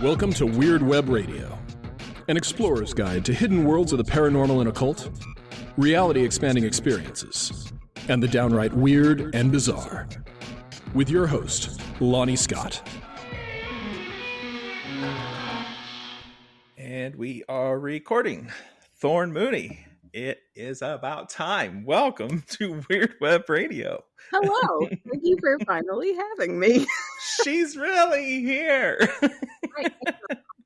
Welcome to Weird Web Radio, an explorer's guide to hidden worlds of the paranormal and occult, reality-expanding experiences, and the downright weird and bizarre. With your host, Lonnie Scott. And we are recording. Thorn Mooney, it is about time. Welcome to Weird Web Radio. Hello. Thank you for finally having me. She's really here. I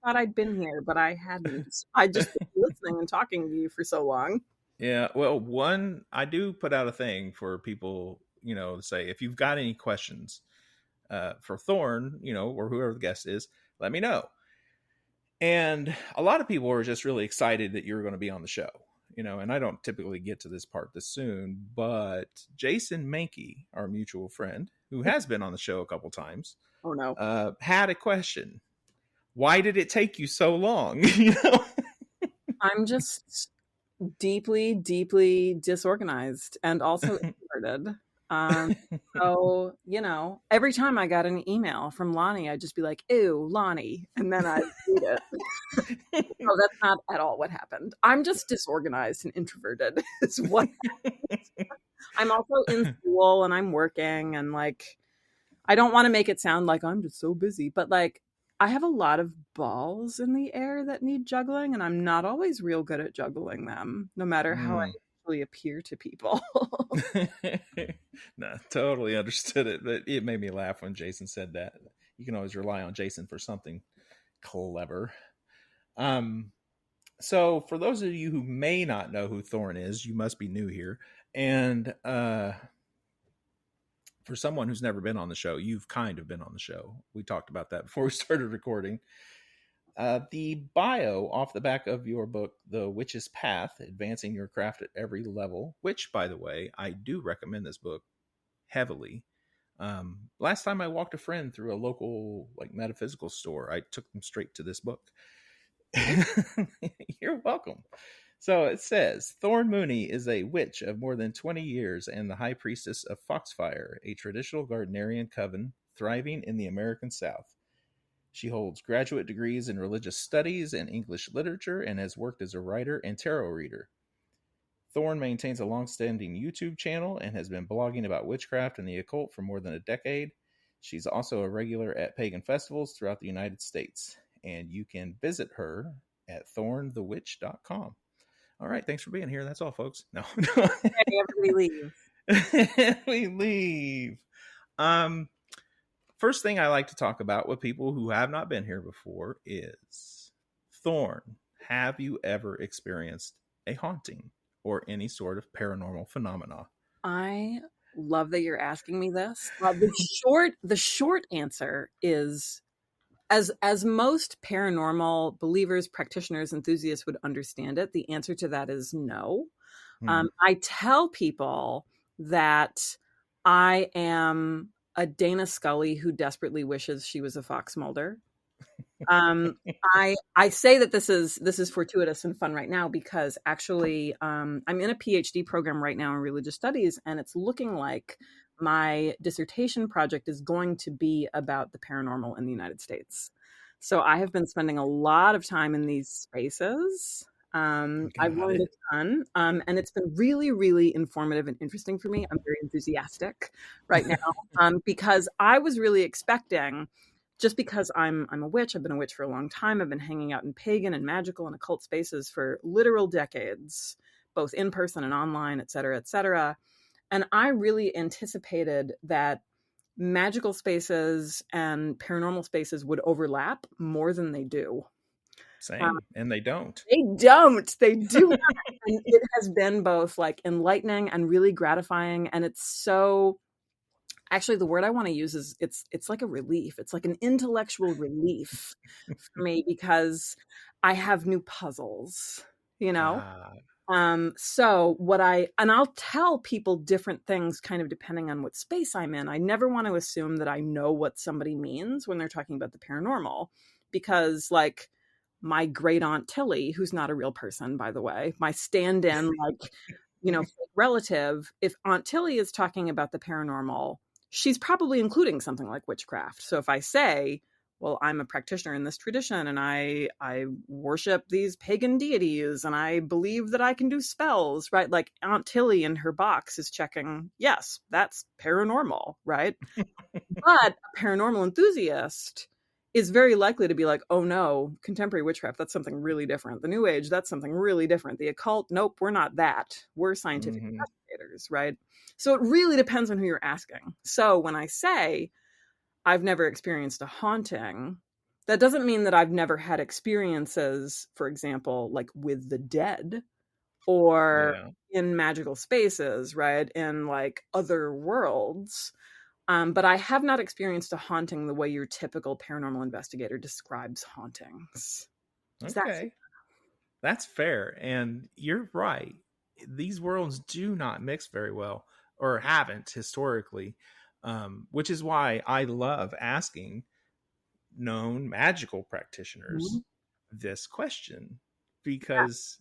thought I'd been here, but I hadn't. I just been listening and talking to you for so long. Yeah, well, I do put out a thing for people, to say, if you've got any questions for Thorn, or whoever the guest is, let me know. And a lot of people are just really excited that you're going to be on the show, and I don't typically get to this part this soon, but Jason Mankey, our mutual friend, who has been on the show a couple times, had a question. Why did it take you so long? I'm just deeply, deeply disorganized and also introverted. So, every time I got an email from Lonnie, I'd just be like, ew, Lonnie. And then I'd read it. No, that's not at all what happened. I'm just disorganized and introverted is what happened. I'm also in school and I'm working and I don't want to make it sound like I'm just so busy, but I have a lot of balls in the air that need juggling, and I'm not always real good at juggling them, no matter how I actually appear to people. No, totally understood it, but it made me laugh when Jason said that. You can always rely on Jason for something clever. So for those of you who may not know who Thorn is, you must be new here. And for someone who's never been on the show, you've kind of been on the show. We talked about that before we started recording. The bio off the back of your book, The Witch's Path, Advancing Your Craft at Every Level, which, by the way, I do recommend this book heavily. Last time I walked a friend through a local metaphysical store, I took them straight to this book. You're welcome. So it says, Thorn Mooney is a witch of more than 20 years and the high priestess of Foxfire, a traditional Gardnerian coven thriving in the American South. She holds graduate degrees in religious studies and English literature and has worked as a writer and tarot reader. Thorn maintains a long-standing YouTube channel and has been blogging about witchcraft and the occult for more than a decade. She's also a regular at pagan festivals throughout the United States, and you can visit her at thornthewitch.com. All right, thanks for being here. That's all, folks. No. Hey, everybody leave. We leave. First thing I like to talk about with people who have not been here before is, Thorn, have you ever experienced a haunting or any sort of paranormal phenomena? I love that you're asking me this. The short answer is, as most paranormal believers, practitioners, enthusiasts would understand it, the answer to that is no. I tell people that I am a Dana Scully who desperately wishes she was a Fox Mulder. I say that this is fortuitous and fun right now because actually I'm in a PhD program right now in religious studies, and it's looking like my dissertation project is going to be about the paranormal in the United States. So I have been spending a lot of time in these spaces. I've learned a ton, and it's been really, really informative and interesting for me. I'm very enthusiastic right now because I was really expecting, just because I'm a witch, I've been a witch for a long time. I've been hanging out in pagan and magical and occult spaces for literal decades, both in person and online, et cetera, et cetera. And I really anticipated that magical spaces and paranormal spaces would overlap more than they do. Same. And they don't. They do not. And it has been both enlightening and really gratifying. And it's so, actually the word I want to use is it's like a relief. It's like an intellectual relief for me because I have new puzzles, So I'll tell people different things kind of depending on what space I'm in. I never want to assume that I know what somebody means when they're talking about the paranormal, because my great aunt Tilly, who's not a real person, by the way, my stand-in, relative, if Aunt Tilly is talking about the paranormal, she's probably including something like witchcraft. So if I say, well, I'm a practitioner in this tradition and I worship these pagan deities and I believe that I can do spells, right? Like Aunt Tilly in her box is checking, yes, that's paranormal, right? But a paranormal enthusiast is very likely to be like, oh no, contemporary witchcraft, that's something really different. The New Age, that's something really different. The occult, nope, we're not that. We're scientific investigators, right? So it really depends on who you're asking. So when I say I've never experienced a haunting, that doesn't mean that I've never had experiences, for example, like with the dead or in magical spaces, right? In like other worlds. But I have not experienced a haunting the way your typical paranormal investigator describes hauntings. Okay. That's fair. And you're right. These worlds do not mix very well, or haven't historically, which is why I love asking known magical practitioners this question, because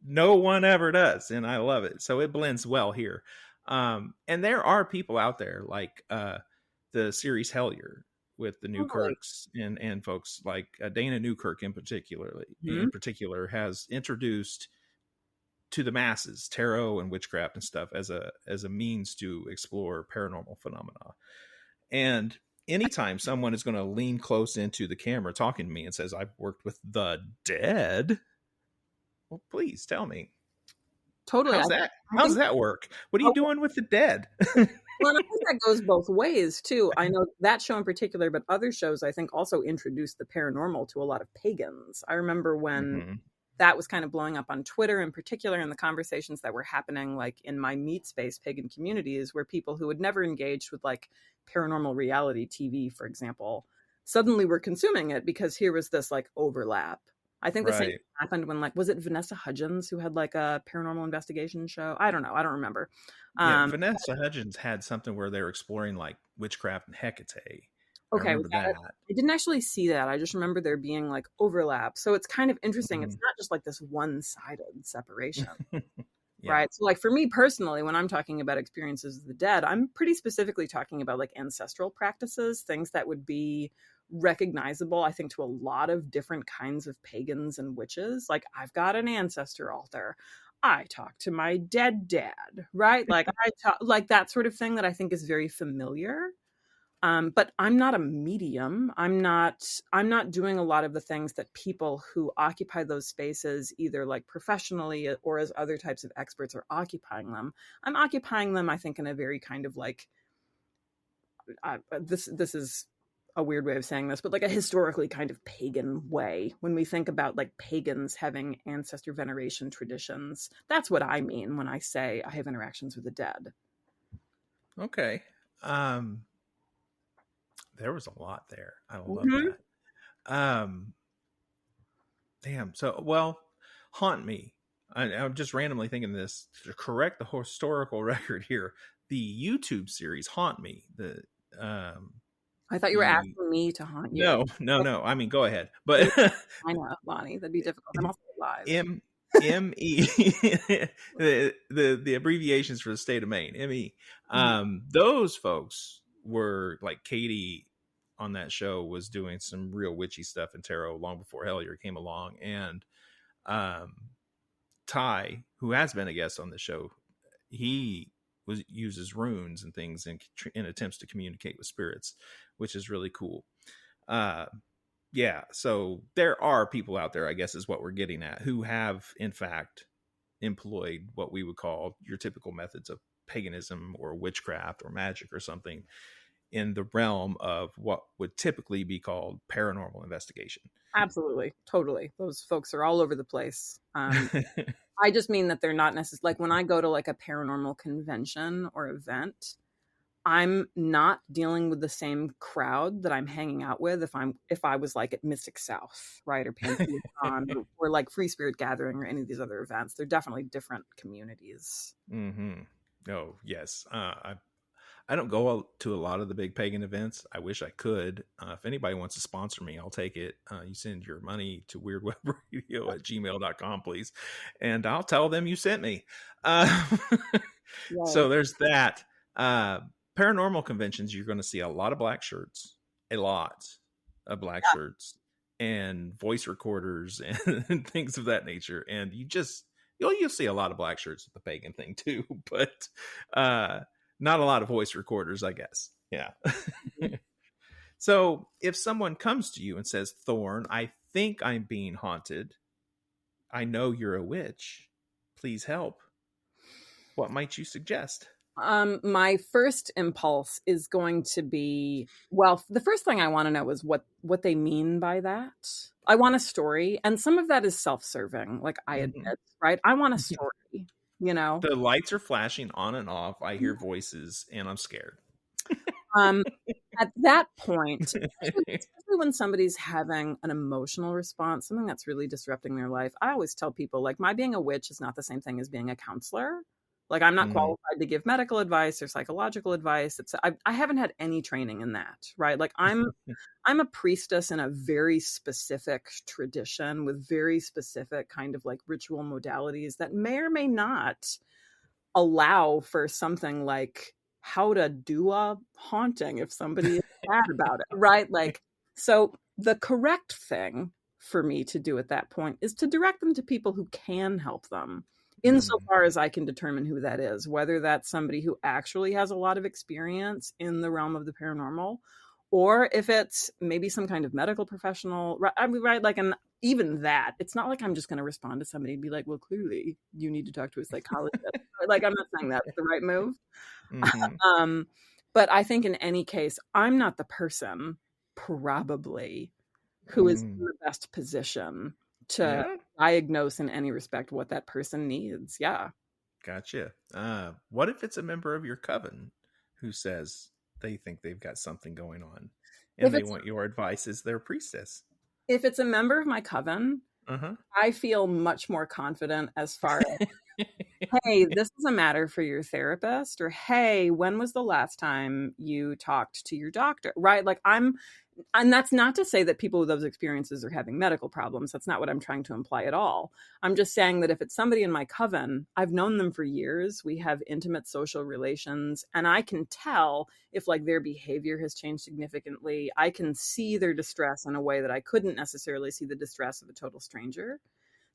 no one ever does. And I love it. So it blends well here. And there are people out there like the series Hellier with the Newkirks and folks like Dana Newkirk in particular has introduced to the masses tarot and witchcraft and stuff as a means to explore paranormal phenomena. And anytime someone is going to lean close into the camera talking to me and says, I've worked with the dead, well, please tell me. Totally. How's that work? What are you doing with the dead? Well, I think that goes both ways too. I know that show in particular, but other shows I think also introduced the paranormal to a lot of pagans. I remember when that was kind of blowing up on Twitter in particular, and the conversations that were happening like in my meat space pagan communities, where people who had never engaged with like paranormal reality TV, for example, suddenly were consuming it because here was this like overlap. I think the same happened when, like, was it Vanessa Hudgens who had like a paranormal investigation show? I don't know. I don't remember. Vanessa Hudgens had something where they were exploring like witchcraft and Hecate. Okay, I didn't actually see that. I just remember there being like overlap. So it's kind of interesting. It's not just like this one-sided separation, right? So like for me personally, when I'm talking about experiences of the dead, I'm pretty specifically talking about like ancestral practices, things that would be recognizable, I think, to a lot of different kinds of pagans and witches. Like I've got an ancestor altar. I talk to my dead dad, right? Like I talk like that sort of thing that I think is very familiar. But I'm not a medium. I'm not doing a lot of the things that people who occupy those spaces, either like professionally or as other types of experts, are occupying them. I'm occupying them, I think, in a very kind of like, this is a weird way of saying this, but like a historically kind of pagan way. When we think about like pagans having ancestor veneration traditions, that's what I mean when I say I have interactions with the dead. Okay. There was a lot there. I love that. Damn. So, well, haunt me. I'm just randomly thinking this to correct the historical record here. The YouTube series Haunt Me. I thought you were asking me to haunt you. No. I mean, go ahead. But I know, Lonnie, that'd be difficult. I'm also alive. ME, the abbreviations for the state of Maine, ME. Those folks were like Katie on that show was doing some real witchy stuff in tarot long before Hellier came along. And Ty, who has been a guest on the show, he uses runes and things in attempts to communicate with spirits, which is really cool. So there are people out there, I guess is what we're getting at, who have in fact employed what we would call your typical methods of paganism or witchcraft or magic or something in the realm of what would typically be called paranormal investigation. Absolutely. Totally. Those folks are all over the place. I just mean that they're not necessarily, like when I go to like a paranormal convention or event, I'm not dealing with the same crowd that I'm hanging out with if I was like at Mystic South, right, or Pantheon or like Free Spirit Gathering or any of these other events. They're definitely different communities. Oh yes, I don't go to a lot of the big pagan events. I wish I could. If anybody wants to sponsor me, I'll take it. You send your money to weirdwebradio@gmail.com, please, and I'll tell them you sent me. So there's that. Paranormal conventions, you're going to see a lot of black shirts, a lot. black Yeah. shirts and voice recorders and things of that nature. And you'll see a lot of black shirts with the pagan thing too, but not a lot of voice recorders, I guess. Yeah. Mhm. So if someone comes to you and says, Thorn, I think I'm being haunted. I know you're a witch. Please help. What might you suggest? My first impulse is going to be, well, the first thing I want to know is what they mean by that. I want a story, and some of that is self-serving, like I admit, right? I want a story, you know? The lights are flashing on and off. I hear voices and I'm scared. At that point, especially when somebody's having an emotional response, something that's really disrupting their life, I always tell people, like, my being a witch is not the same thing as being a counselor. Like, I'm not qualified to give medical advice or psychological advice. I haven't had any training in that, right? Like, I'm a priestess in a very specific tradition with very specific kind of like ritual modalities that may or may not allow for something like how to do a haunting if somebody is mad about it, right? Like, so the correct thing for me to do at that point is to direct them to people who can help them, insofar as I can determine who that is, whether that's somebody who actually has a lot of experience in the realm of the paranormal, or if it's maybe some kind of medical professional, right? I mean, right? Like, and even that, it's not like I'm just going to respond to somebody and be like, well, clearly you need to talk to a psychologist. Like, I'm not saying that's the right move. But I think in any case, I'm not the person probably who is in the best position to diagnose in any respect what that person needs. Yeah. Gotcha. What if it's a member of your coven who says they think they've got something going on and they want your advice as their priestess? If it's a member of my coven, I feel much more confident as far as, hey, this is a matter for your therapist, or hey, when was the last time you talked to your doctor, right? Like, and that's not to say that people with those experiences are having medical problems. That's not what I'm trying to imply at all. I'm just saying that if it's somebody in my coven, I've known them for years. We have intimate social relations, and I can tell if like their behavior has changed significantly. I can see their distress in a way that I couldn't necessarily see the distress of a total stranger.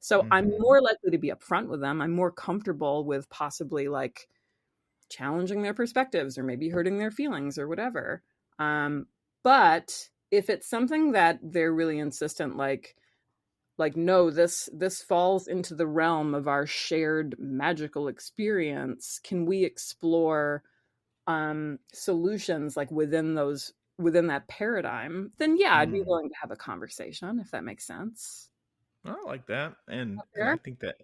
So I'm more likely to be upfront with them. I'm more comfortable with possibly like challenging their perspectives or maybe hurting their feelings or whatever. But if it's something that they're really insistent, like no, this falls into the realm of our shared magical experience, can we explore solutions like within that paradigm? Then yeah, I'd be willing to have a conversation, if that makes sense. I like that, and I think that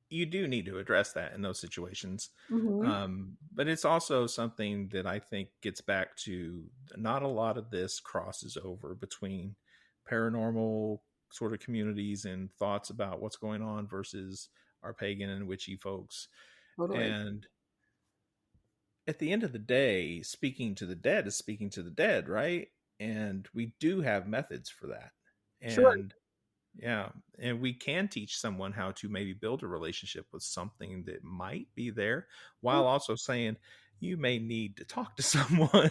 you do need to address that in those situations. But it's also something that I think gets back to not a lot of this crosses over between paranormal sort of communities and thoughts about what's going on versus our pagan and witchy folks. Totally. And at the end of the day, speaking to the dead is speaking to the dead, right? And we do have methods for that. And sure. Yeah. And we can teach someone how to maybe build a relationship with something that might be there, while also saying you may need to talk to someone.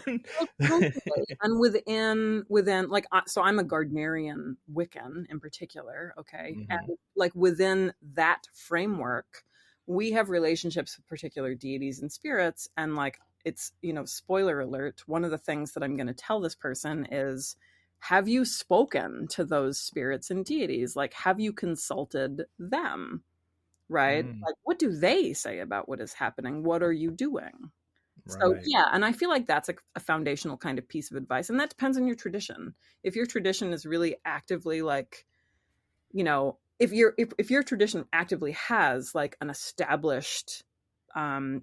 And within like, so I'm a Gardnerian Wiccan in particular. Okay. And like within that framework, we have relationships with particular deities and spirits. And like, it's, spoiler alert, one of the things that I'm going to tell this person is, have you spoken to those spirits and deities? Like, have you consulted them? Right? Like, what do they say about what is happening? What are you doing? Right. So, yeah. And I feel like that's a foundational kind of piece of advice. And that depends on your tradition. If your tradition is really actively like, if your tradition actively has like an established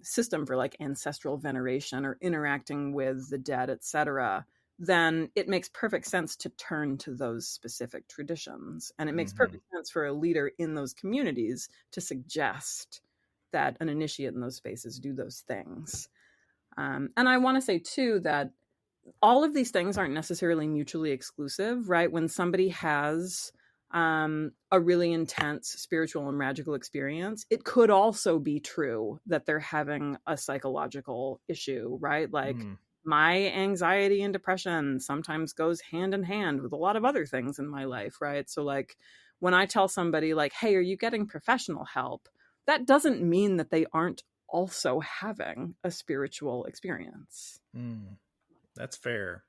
system for like ancestral veneration or interacting with the dead, etc., then it makes perfect sense to turn to those specific traditions. And it makes perfect sense for a leader in those communities to suggest that an initiate in those spaces do those things. And I want to say, too, that all of these things aren't necessarily mutually exclusive, right? When somebody has a really intense spiritual and magical experience, it could also be true that they're having a psychological issue, right? Like, my anxiety and depression sometimes goes hand in hand with a lot of other things in my life, right? So like when I tell somebody like, hey, are you getting professional help? That doesn't mean that they aren't also having a spiritual experience. That's fair.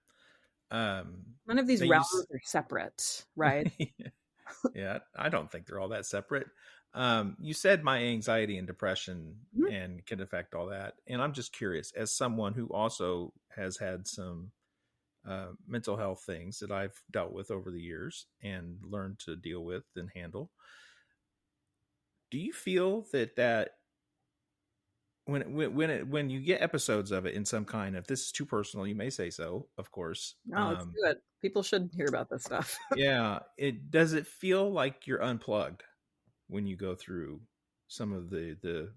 None of these realms are separate, right? Yeah, I don't think they're all that separate. You said my anxiety and depression and can affect all that. And I'm just curious, as someone who also has had some mental health things that I've dealt with over the years and learned to deal with and handle, do you feel that when you get episodes of it in some kind, if this is too personal, you may say so, of course. No, let's do it. People should hear about this stuff. Yeah. Does it feel like you're unplugged when you go through some of the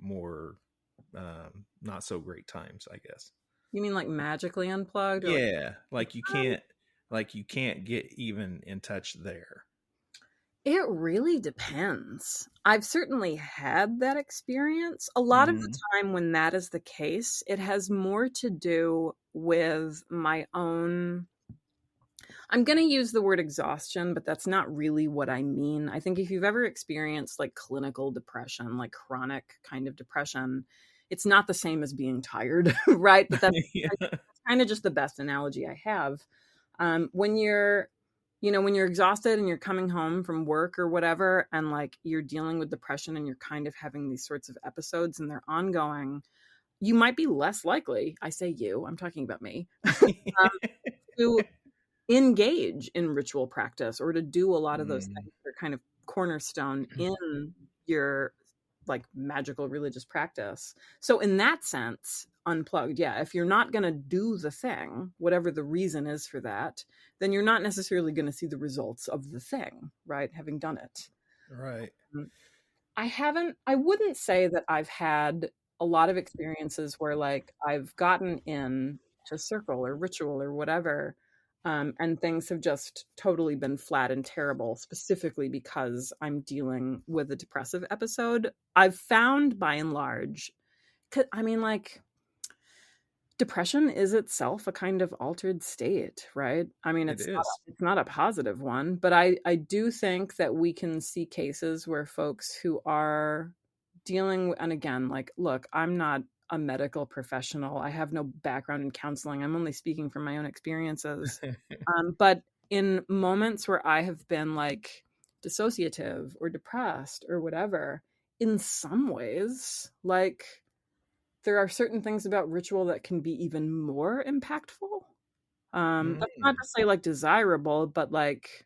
more not so great times, I guess? You mean like magically unplugged? Or Yeah. Like you can't get even in touch there. It really depends. I've certainly had that experience. A lot of the time when that is the case, it has more to do with my own, I'm going to use the word exhaustion, but that's not really what I mean. I think if you've ever experienced like clinical depression, like chronic kind of depression, it's not the same as being tired, right? But that's kind of just the best analogy I have. When you're exhausted and you're coming home from work or whatever, and like you're dealing with depression and you're kind of having these sorts of episodes and they're ongoing, you might be less likely, I say you, I'm talking about me, to engage in ritual practice or to do a lot of those things that are kind of cornerstone in your like magical religious practice. So in that sense, unplugged, yeah, if you're not going to do the thing, whatever the reason is for that, then you're not necessarily going to see the results of the thing, right? Having done it. Right. I wouldn't say that I've had a lot of experiences where like I've gotten in to circle or ritual or whatever, and things have just totally been flat and terrible, specifically because I'm dealing with a depressive episode. I've found by and large, I mean, like, depression is itself a kind of altered state, right? I mean, it's not a positive one, but I do think that we can see cases where folks who are dealing, and again, like, look, I'm not a medical professional. I have no background in counseling. I'm only speaking from my own experiences. But in moments where I have been like dissociative or depressed or whatever, in some ways, like, there are certain things about ritual that can be even more impactful. That's not to say like desirable, but like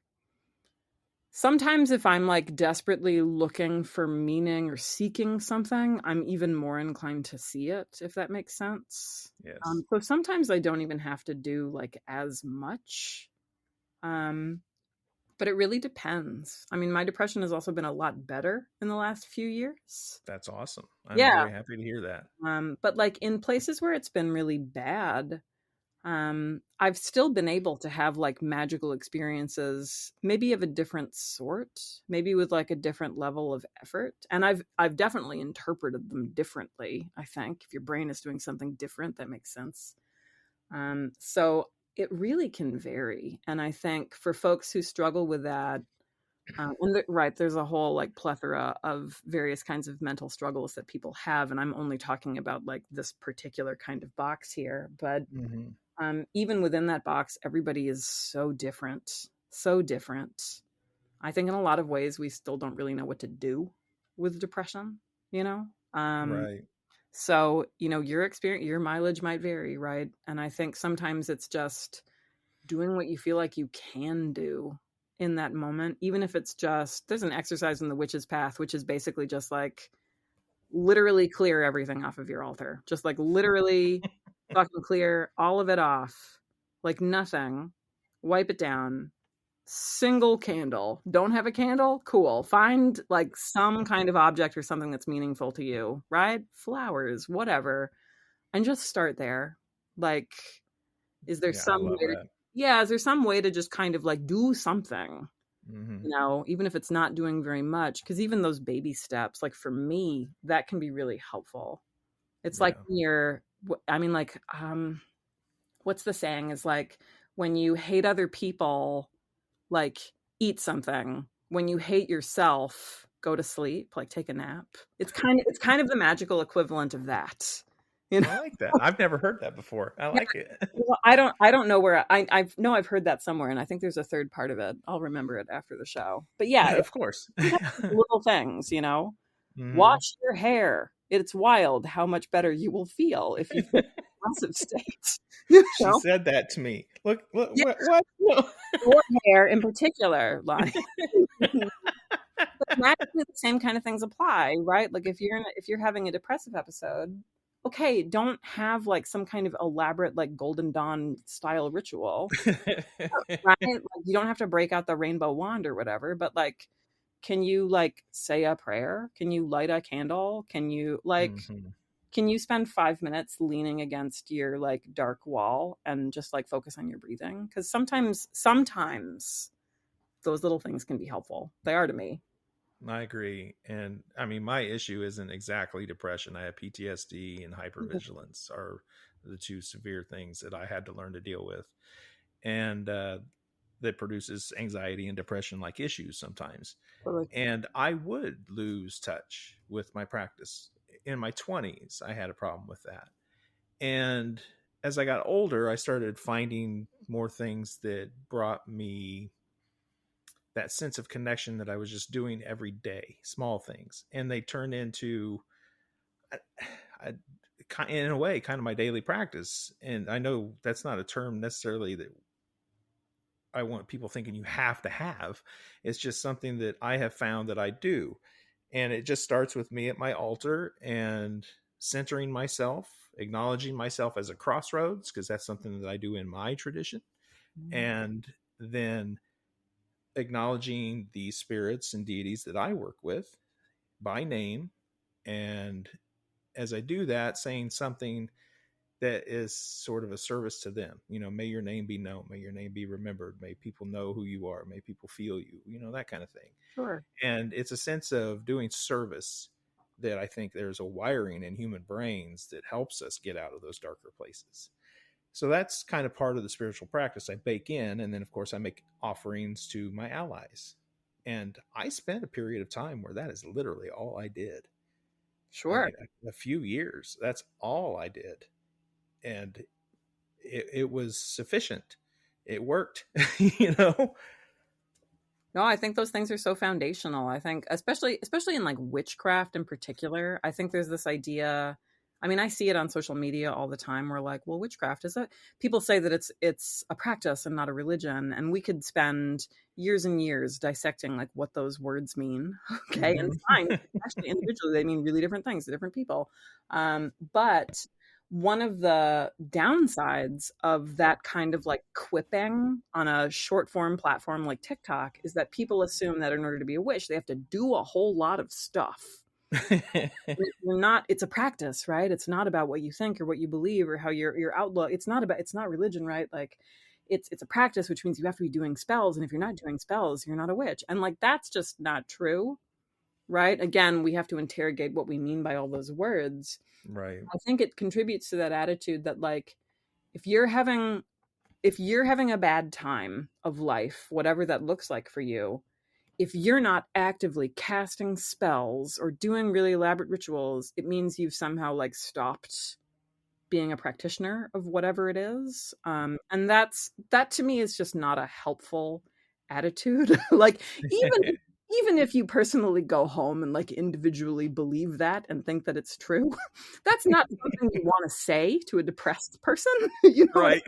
sometimes if I'm like desperately looking for meaning or seeking something, I'm even more inclined to see it, if that makes sense. Yes. So sometimes I don't even have to do like as much. But it really depends. I mean, my depression has also been a lot better in the last few years. That's awesome. I'm very happy to hear that. But like in places where it's been really bad, I've still been able to have like magical experiences, maybe of a different sort, maybe with like a different level of effort. And I've definitely interpreted them differently. I think if your brain is doing something different, that makes sense. So it really can vary. And I think for folks who struggle with that, right, there's a whole like plethora of various kinds of mental struggles that people have. And I'm only talking about like this particular kind of box here. But even within that box, everybody is so different, so different. I think in a lot of ways, we still don't really know what to do with depression, you know? Right. So, you know, your experience, your mileage might vary, right? And I think sometimes it's just doing what you feel like you can do in that moment, even if it's just, there's an exercise in the witch's path, which is basically just like literally clear everything off of your altar. Just like literally fucking clear all of it off, like nothing, wipe it down. Single candle. Don't have a candle? Cool. Find like some kind of object or something that's meaningful to you, right? Flowers, whatever. And just start there. Like, is there some way to, is there some way to just kind of like do something? You know, even if it's not doing very much, because even those baby steps, like for me, that can be really helpful. It's like when you're, I mean, like, what's the saying is like, when you hate other people, like eat something. When you hate yourself, go to sleep, like take a nap. It's kind of the magical equivalent of that. You know? I like that. I've never heard that before. I like it. Well, I don't know where I know I've heard that somewhere, and I think there's a third part of it. I'll remember it after the show. But yeah, Of course. little things, you know. Mhm. Wash your hair. It's wild how much better you will feel if you feel in a passive state. You She know? said that to me. Look, Yeah. what? No. Your hair in particular, Lonnie. But magically, the same kind of things apply, right? Like if you're having a depressive episode, okay, don't have like some kind of elaborate like Golden Dawn style ritual, right? Like you don't have to break out the rainbow wand or whatever, but like, can you like say a prayer? Can you light a candle? Can you like, Mhm. can you spend 5 minutes leaning against your like dark wall and just like focus on your breathing? Because sometimes those little things can be helpful. They are to me. I agree. And I mean, my issue isn't exactly depression. I have PTSD and hypervigilance are the two severe things that I had to learn to deal with. And that produces anxiety and depression like issues sometimes. Totally. And I would lose touch with my practice. In my 20s, I had a problem with that. And as I got older, I started finding more things that brought me that sense of connection that I was just doing every day, small things. And they turned into, in a way, kind of my daily practice. And I know that's not a term necessarily that I want people thinking you have to have. It's just something that I have found that I do. And it just starts with me at my altar and centering myself, acknowledging myself as a crossroads, because that's something that I do in my tradition. And then acknowledging the spirits and deities that I work with by name. And as I do that, saying something that is sort of a service to them. You know, may your name be known, may your name be remembered, may people know who you are, may people feel you, you know, that kind of thing. Sure. And it's a sense of doing service that I think there's a wiring in human brains that helps us get out of those darker places. So that's kind of part of the spiritual practice I bake in. And then, of course, I make offerings to my allies. And I spent a period of time where that is literally all I did. Sure. I mean, a few years, that's all I did. And it was sufficient. It worked, you know? No, I think those things are so foundational. I think especially in like witchcraft in particular, I think there's this idea. I mean, I see it on social media all the time. We're like, well, witchcraft is people say that it's a practice and not a religion. And we could spend years and years dissecting like what those words mean. Okay. And fine. Actually, individually, they mean really different things to different people. But one of the downsides of that kind of like quipping on a short form platform like TikTok is that people assume that in order to be a witch, they have to do a whole lot of stuff. It's a practice, right? It's not about what you think or what you believe or how your outlook. It's not religion, right? Like it's a practice, which means you have to be doing spells. And if you're not doing spells, you're not a witch. And like, that's just not true. Right. Again, we have to interrogate what we mean by all those words. Right. I think it contributes to that attitude that like, if you're having a bad time of life, whatever that looks like for you, if you're not actively casting spells or doing really elaborate rituals, it means you've somehow like stopped being a practitioner of whatever it is. And that to me is just not a helpful attitude. Like even if you personally go home and like individually believe that and think that it's true, that's not something you want to say to a depressed person. You know? Right.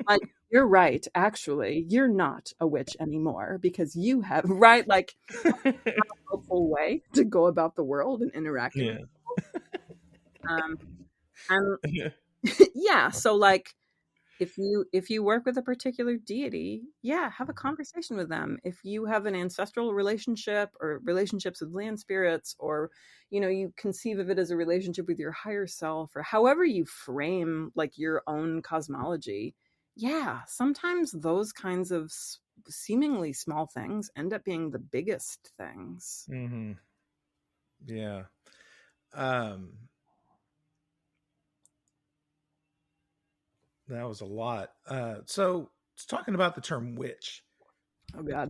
Like, you're right. Actually, you're not a witch anymore because you have, right? Like, that's not a helpful way to go about the world and interacting. Yeah. And yeah, so like, if you work with a particular deity, yeah, have a conversation with them. If you have an ancestral relationship or relationships with land spirits, or you know, you conceive of it as a relationship with your higher self, or however you frame like your own cosmology, yeah, sometimes those kinds of seemingly small things end up being the biggest things. Mm-hmm. Yeah. That was a lot. So it's talking about the term witch. Oh God.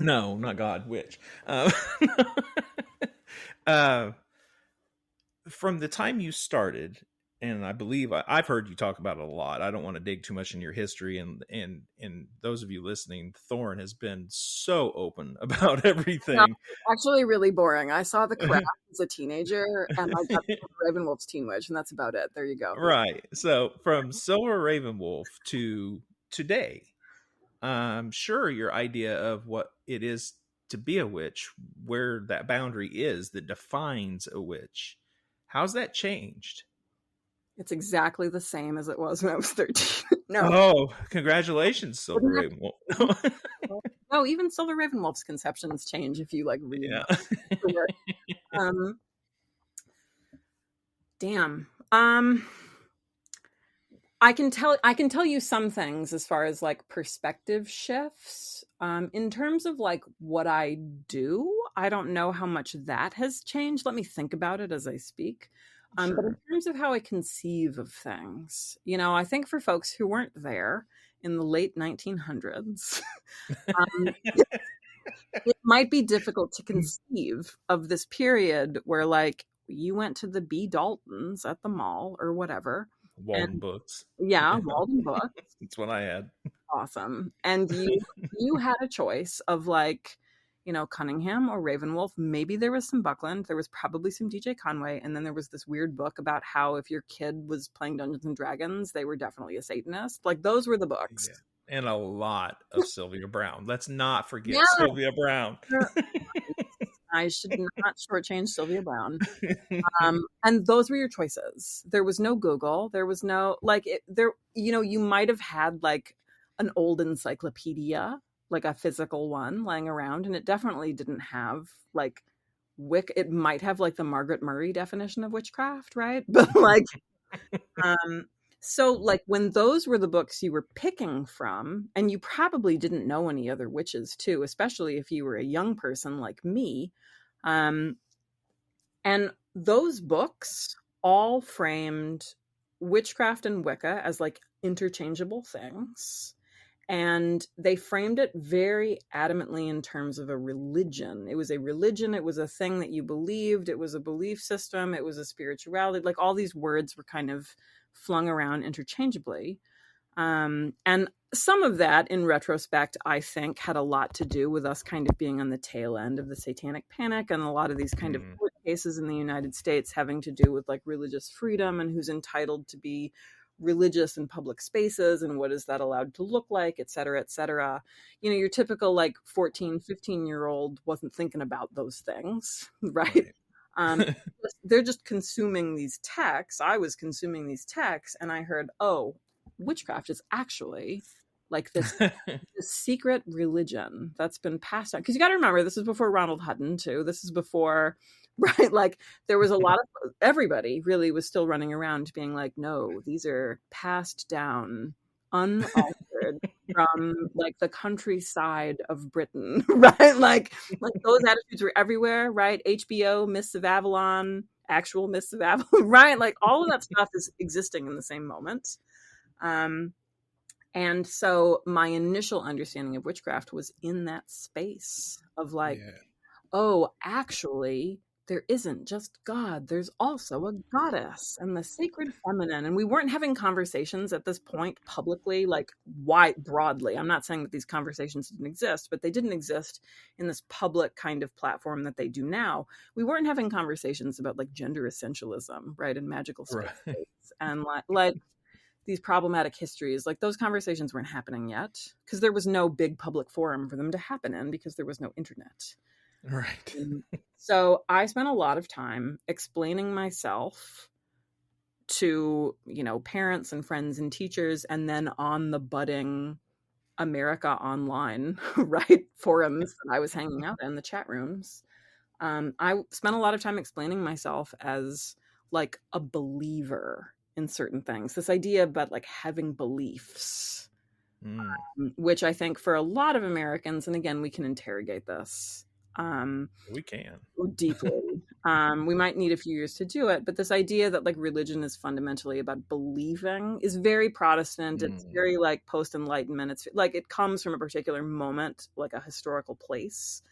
No, not God, witch. uh, from the time you started, and I believe I've heard you talk about it a lot. I don't want to dig too much in your history, and those of you listening, Thorn has been so open about everything. No, actually, really boring. I saw The Craft as a teenager, and I got Ravenwolf's Teen Witch, and that's about it. There you go. Right. So from Silver Ravenwolf to today, I'm sure your idea of what it is to be a witch, where that boundary is that defines a witch, how's that changed? It's exactly the same as it was when I was 13. No. Oh, congratulations, Silver Ravenwolf. No, even Silver Ravenwolf's conceptions change if you like read. Yeah. Damn. I can tell you some things as far as like perspective shifts. In terms of like what I do, I don't know how much that has changed. Let me think about it as I speak. Sure. But in terms of how I conceive of things, you know, I think for folks who weren't there in the late 1900s, it might be difficult to conceive of this period where like you went to the B. Daltons at the mall or whatever. Walden Books. Yeah, Walden Books. That's what I had. Awesome. And you had a choice of like, you know, Cunningham or Ravenwolf. Maybe there was some Buckland. There was probably some DJ Conway. And then there was this weird book about how if your kid was playing Dungeons and Dragons, they were definitely a Satanist. Like those were the books. Yeah. And a lot of Sylvia Brown. Let's not forget Sylvia Brown. I should not shortchange Sylvia Brown. And those were your choices. There was no Google. There was no you know, you might have had like an old encyclopedia, like a physical one lying around, and it definitely didn't have like it might have like the Margaret Murray definition of witchcraft, right? But like so like when those were the books you were picking from, and you probably didn't know any other witches too, especially if you were a young person like me. And those books all framed witchcraft and Wicca as like interchangeable things. And they framed it very adamantly in terms of a religion. It was a religion. It was a thing that you believed. It was a belief system. It was a spirituality. Like all these words were kind of flung around interchangeably. And some of that, in retrospect, I think had a lot to do with us kind of being on the tail end of the Satanic Panic, and a lot of these kind of court cases in the United States having to do with like religious freedom and who's entitled to be religious in public spaces and what is that allowed to look like, et cetera, et cetera. You know, your typical like 14, 15-year-old wasn't thinking about those things, right? They're just consuming these texts. I was consuming these texts and I heard, oh, witchcraft is actually like this secret religion that's been passed on. Because you got to remember, this is before Ronald Hutton too. This is before, right? Like there was a lot of, everybody really was still running around being like, no, these are passed down unaltered from like the countryside of Britain, right? Like those attitudes were everywhere, right? HBO, Mists of Avalon, actual Mists of Avalon, right? Like all of that stuff is existing in the same moment. And so my initial understanding of witchcraft was in that space of like, oh, actually, there isn't just God. There's also a goddess and the sacred feminine. And we weren't having conversations at this point publicly, like wide, broadly. I'm not saying that these conversations didn't exist, but they didn't exist in this public kind of platform that they do now. We weren't having conversations about like gender essentialism, right? And magical spaces and like these problematic histories. Like those conversations weren't happening yet because there was no big public forum for them to happen in because there was no internet. Right. So I spent a lot of time explaining myself to, you know, parents and friends and teachers, and then on the budding America Online, right, forums that I was hanging out in, the chat rooms. I spent a lot of time explaining myself as like a believer in certain things. This idea about like having beliefs, which I think for a lot of Americans, and again, we can interrogate this, We can. Deeply. We might need a few years to do it, but this idea that like religion is fundamentally about believing is very Protestant. It's very like post-Enlightenment. It's like it comes from a particular moment, like a historical place,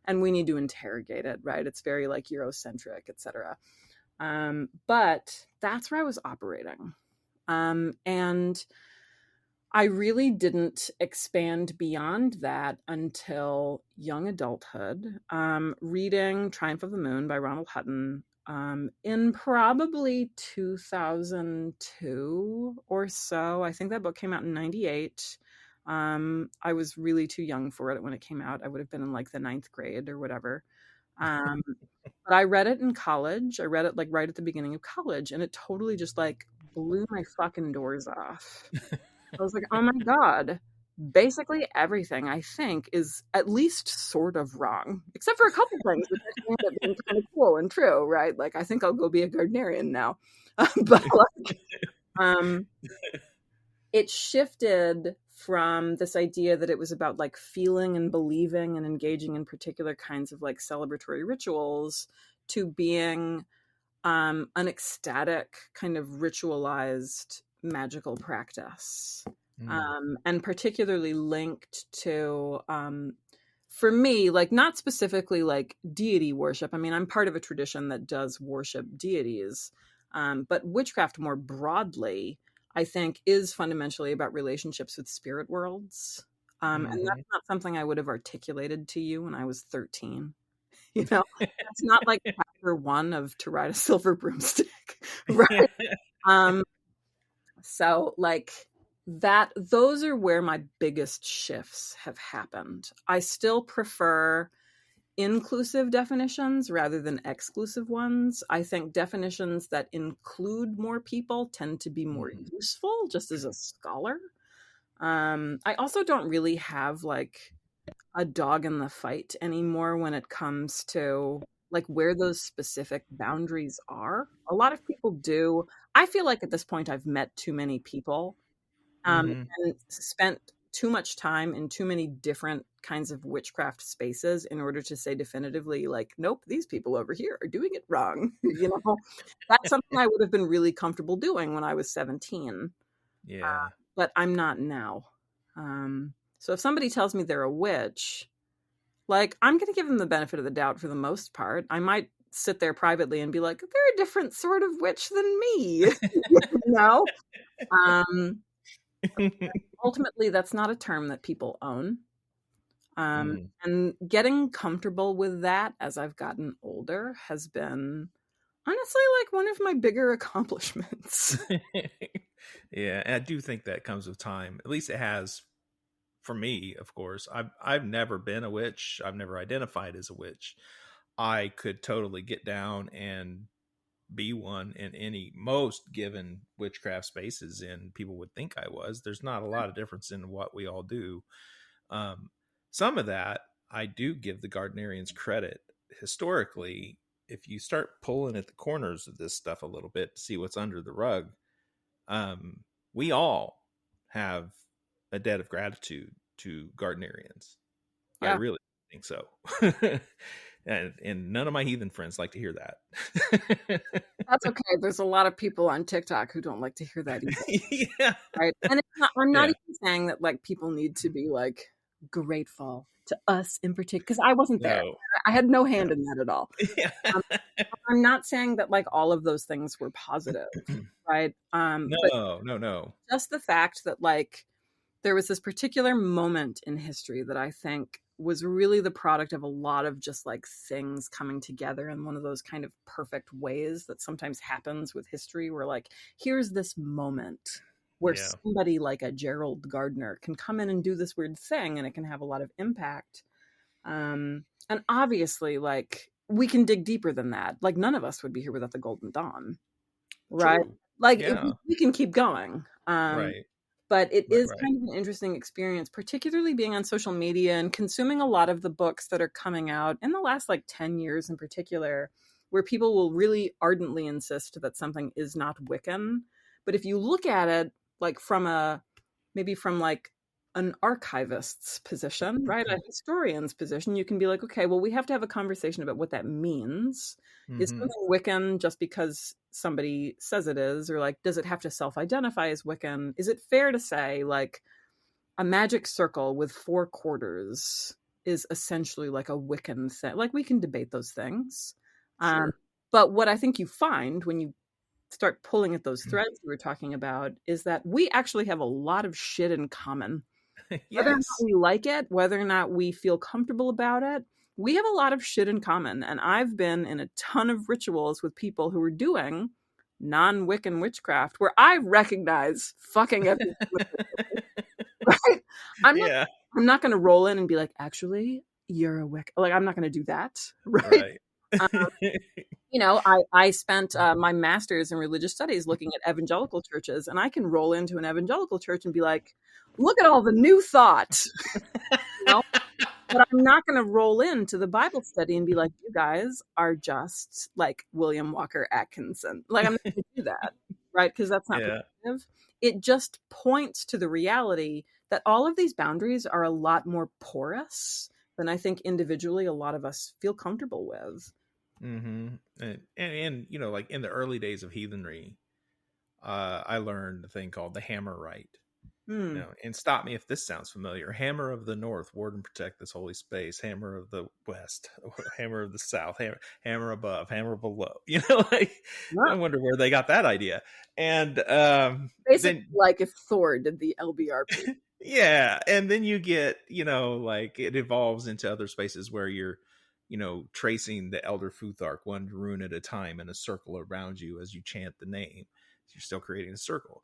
and we need to interrogate it, right? It's very like Eurocentric, etc. But that's where I was operating. And I really didn't expand beyond that until young adulthood, reading Triumph of the Moon by Ronald Hutton in probably 2002 or so. I think that book came out in 98. I was really too young for it when it came out. I would have been in like the 9th grade or whatever. But I read it in college. I read it like right at the beginning of college, and it totally just like blew my fucking doors off. I was like, oh my God, basically everything I think is at least sort of wrong, except for a couple things which I think have been kind of cool and true, right? Like, I think I'll go be a Gardnerian now. But like, it shifted from this idea that it was about like feeling and believing and engaging in particular kinds of like celebratory rituals to being an ecstatic kind of ritualized magical practice, and particularly linked to, for me, like not specifically like deity worship. I mean, I'm part of a tradition that does worship deities, but witchcraft more broadly, I think, is fundamentally about relationships with spirit worlds. And that's not something I would have articulated to you when I was 13. You know, it's not like chapter 1 of To Ride a Silver Broomstick, right? So like that, those are where my biggest shifts have happened. I still prefer inclusive definitions rather than exclusive ones. I think definitions that include more people tend to be more useful just as a scholar. I also don't really have like a dog in the fight anymore when it comes to like where those specific boundaries are. A lot of people do. I feel like at this point I've met too many people, and spent too much time in too many different kinds of witchcraft spaces in order to say definitively like, nope, these people over here are doing it wrong. You know, that's something I would have been really comfortable doing when I was 17. Yeah. But I'm not now. So if somebody tells me they're a witch, like, I'm going to give them the benefit of the doubt for the most part. I might sit there privately and be like, they're a different sort of witch than me. You know? Ultimately, that's not a term that people own. And getting comfortable with that as I've gotten older has been honestly like one of my bigger accomplishments. Yeah, and I do think that comes with time. At least it has for me, of course. I've never been a witch. I've never identified as a witch. I could totally get down and be one in most given witchcraft spaces, and people would think I was. There's not a lot of difference in what we all do. Some of that I do give the Gardnerians credit. Historically, if you start pulling at the corners of this stuff a little bit to see what's under the rug, we all have a debt of gratitude to Gardnerians. Yeah. I really think so. And none of my heathen friends like to hear that. That's okay. There's a lot of people on TikTok who don't like to hear that either. Yeah. Right. And I'm not even saying that like people need to be like grateful to us in particular, because I wasn't there. I had no hand in that at all. Yeah. I'm not saying that like all of those things were positive, right? No. Just the fact that like there was this particular moment in history that I think was really the product of a lot of just like things coming together in one of those kind of perfect ways that sometimes happens with history, where like, here's this moment where somebody like a Gerald Gardner can come in and do this weird thing and it can have a lot of impact. And obviously like we can dig deeper than that. Like none of us would be here without the Golden Dawn. Right. True. Like we can keep going. Right. But it is kind of an interesting experience, particularly being on social media and consuming a lot of the books that are coming out in the last like 10 years in particular, where people will really ardently insist that something is not Wiccan. But if you look at it like from like an archivist's position, right? A historian's position. You can be like, okay, well, we have to have a conversation about what that means. Is something Wiccan just because somebody says it is, or like, does it have to self-identify as Wiccan? Is it fair to say like a magic circle with 4 quarters is essentially like a Wiccan thing? Like, we can debate those things. Sure. But what I think you find when you start pulling at those threads we were talking about is that we actually have a lot of shit in common. Whether or not we like it, whether or not we feel comfortable about it, we have a lot of shit in common. And I've been in a ton of rituals with people who are doing non-Wiccan witchcraft where I recognize fucking everything. Right? I'm not going to roll in and be like, actually, you're a Wiccan. Like, I'm not going to do that. Right. You know, I spent my master's in religious studies looking at evangelical churches, and I can roll into an evangelical church and be like, look at all the new thought. You know? But I'm not going to roll into the Bible study and be like, you guys are just like William Walker Atkinson. Like, I'm not going to do that, right? Because that's not productive. It just points to the reality that all of these boundaries are a lot more porous than I think individually a lot of us feel comfortable with. And you know, like in the early days of heathenry, I learned a thing called the hammer rite. You know, and stop me if this sounds familiar. Hammer of the North, ward and protect this holy space. Hammer of the West, hammer of the South, hammer above, hammer below. You know, like I wonder where they got that idea. And basically, then, like if Thor did the LBRP. Yeah, and then you get, you know, like it evolves into other spaces where you're, you know, tracing the Elder Futhark one rune at a time in a circle around you as you chant the name. So you're still creating a circle.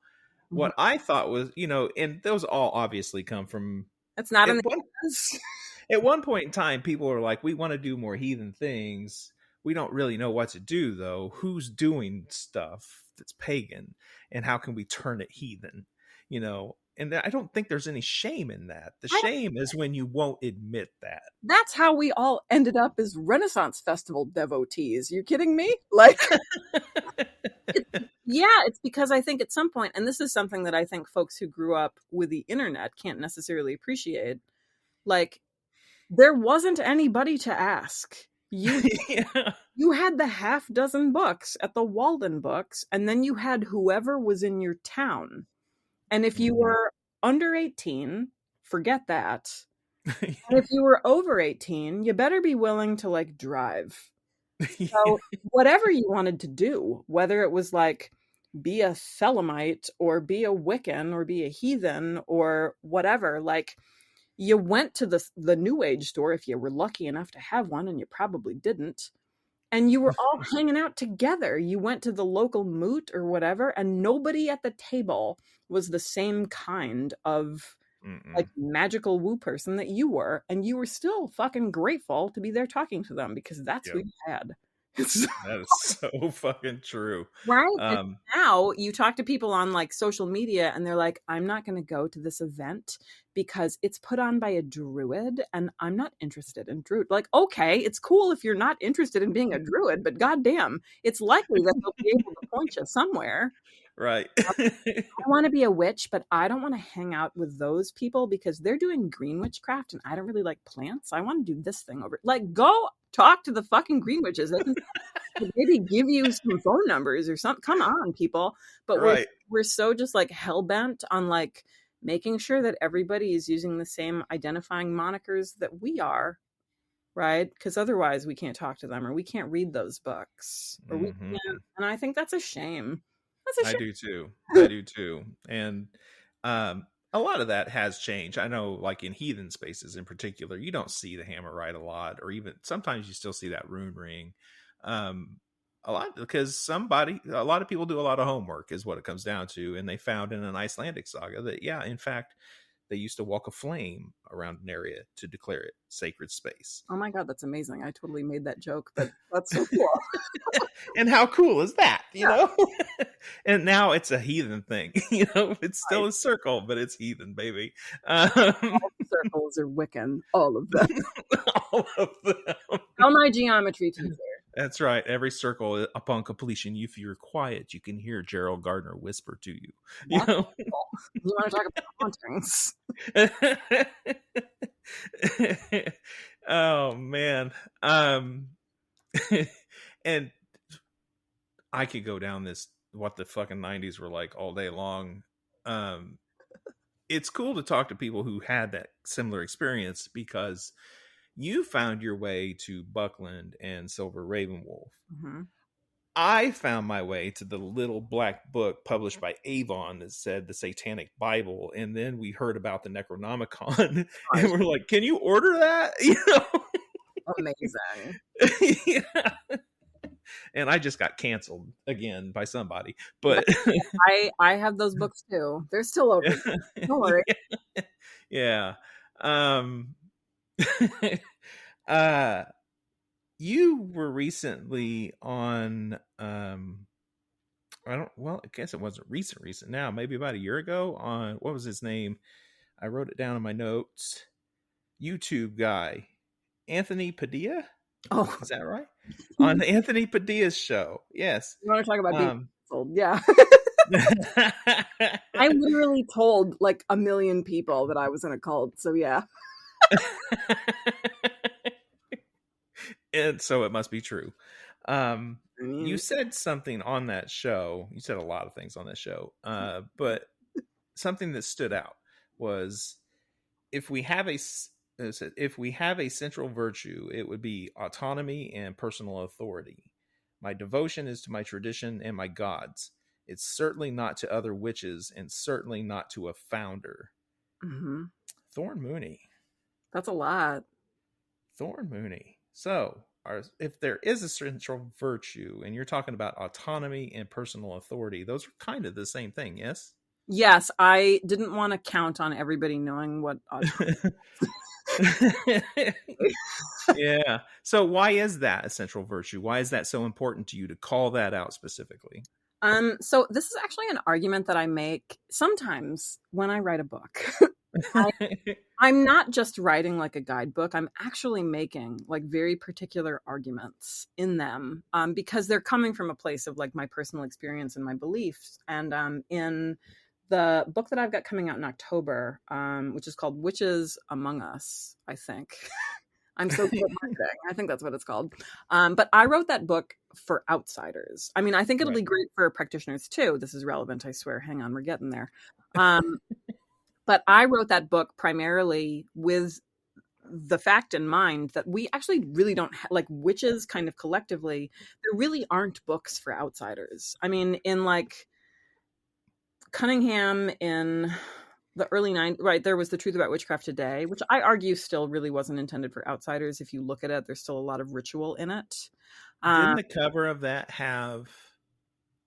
What I thought was, you know, and those all obviously come from. That's not in at one point in time, people are like, we want to do more heathen things. We don't really know what to do, though. Who's doing stuff that's pagan, and how can we turn it heathen? You know, and I don't think there's any shame in that. The shame is when you won't admit that. That's how we all ended up as Renaissance Festival devotees. You kidding me? Like, it's because I think at some point, and this is something that I think folks who grew up with the internet can't necessarily appreciate, like, there wasn't anybody to ask. You had the half dozen books at the Walden Books, and then you had whoever was in your town. And if you were under 18, forget that. And if you were over 18, you better be willing to like drive. So whatever you wanted to do, whether it was like be a Thelemite or be a Wiccan or be a heathen or whatever, like you went to the New Age store if you were lucky enough to have one, and you probably didn't. And you were all hanging out together. You went to the local moot or whatever, and nobody at the table was the same kind of like magical woo person that you were. And you were still fucking grateful to be there talking to them because that's who you had. That is so fucking true. Right? And now you talk to people on like social media and they're like, I'm not going to go to this event because it's put on by a druid and I'm not interested in druid. Like, okay, it's cool if you're not interested in being a druid, but goddamn, it's likely that they'll be able to point you somewhere. Right. I want to be a witch, but I don't want to hang out with those people because they're doing green witchcraft and I don't really like plants. I want to do this thing over. Like, go talk to the fucking green witches. They can maybe give you some phone numbers or something. Come on, people. But we're so just like hell-bent on like making sure that everybody is using the same identifying monikers that we are. Right? Because otherwise we can't talk to them or we can't read those books. Or we can't. And I think that's a shame. I do too. And a lot of that has changed. I know like in heathen spaces in particular, you don't see the hammer rite a lot, or even sometimes you still see that rune ring. A lot because a lot of people do a lot of homework is what it comes down to. And they found in an Icelandic saga that, in fact, they used to walk a flame around an area to declare it sacred space. Oh my God, that's amazing. I totally made that joke, but that's so cool. And how cool is that, you know? And now it's a heathen thing, you know? It's still a circle, but it's heathen, baby. All circles are Wiccan, all of them. All of them. Tell my geometry teacher. That's right. Every circle, upon completion, if you're quiet, you can hear Gerald Gardner whisper to you. You know? You want to talk about hauntings? Oh man. And I could go down this what the fucking 90s were like all day long. It's cool to talk to people who had that similar experience because you found your way to Buckland and Silver Ravenwolf. Mm-hmm. I found my way to the little black book published by Avon that said the Satanic Bible, and then we heard about the Necronomicon, and we're like, "Can you order that?" You know, amazing. Yeah. And I just got canceled again by somebody, but I have those books too. They're still over. Don't worry. Yeah. You were recently on I guess it wasn't recent now, maybe about a year ago, on what was his name? I wrote it down in my notes. YouTube guy, Anthony Padilla. Oh, is that right? On Anthony Padilla's show. Yes. You want to talk about being canceled? Yeah. I literally told like 1 million people that I was in a cult. So yeah. And so it must be true. You said something on that show. You said a lot of things on that show. But something that stood out was if we have a central virtue, it would be autonomy and personal authority. My devotion is to my tradition and my gods. It's certainly not to other witches and certainly not to a founder. Mm-hmm. Thorn Mooney. That's a lot. Thorn Mooney. So, if there is a central virtue, and you're talking about autonomy and personal authority, those are kind of the same thing, yes? Yes, I didn't want to count on everybody knowing what autonomy Yeah. So why is that a central virtue? Why is that so important to you to call that out specifically? So this is actually an argument that I make sometimes when I write a book. I'm not just writing like a guidebook. I'm actually making like very particular arguments in them because they're coming from a place of like my personal experience and my beliefs. And in the book that I've got coming out in October, which is called Witches Among Us, I think. I'm so good at marketing. I think that's what it's called. But I wrote that book for outsiders. I mean, I think it'll be great for practitioners too. This is relevant, I swear. Hang on, we're getting there. But I wrote that book primarily with the fact in mind that we actually really don't like witches kind of collectively. There really aren't books for outsiders. I mean, in like Cunningham in the early 90s, right, there was The Truth About Witchcraft Today, which I argue still really wasn't intended for outsiders. If you look at it, there's still a lot of ritual in it. Didn't the cover of that have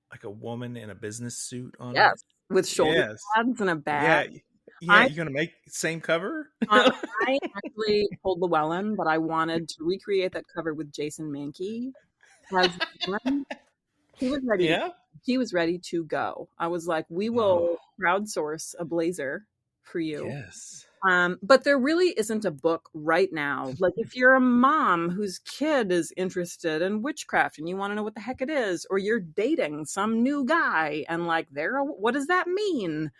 like a woman in a business suit on it? Yes, with shoulder pads and a bag. Yeah, you're going to make same cover? I actually told Llewellyn that I wanted to recreate that cover with Jason Mankey. He was ready. Yeah. He was ready to go. I was like, we will crowdsource a blazer for you. Yes. But there really isn't a book right now. Like if you're a mom whose kid is interested in witchcraft and you want to know what the heck it is, or you're dating some new guy and like, what does that mean?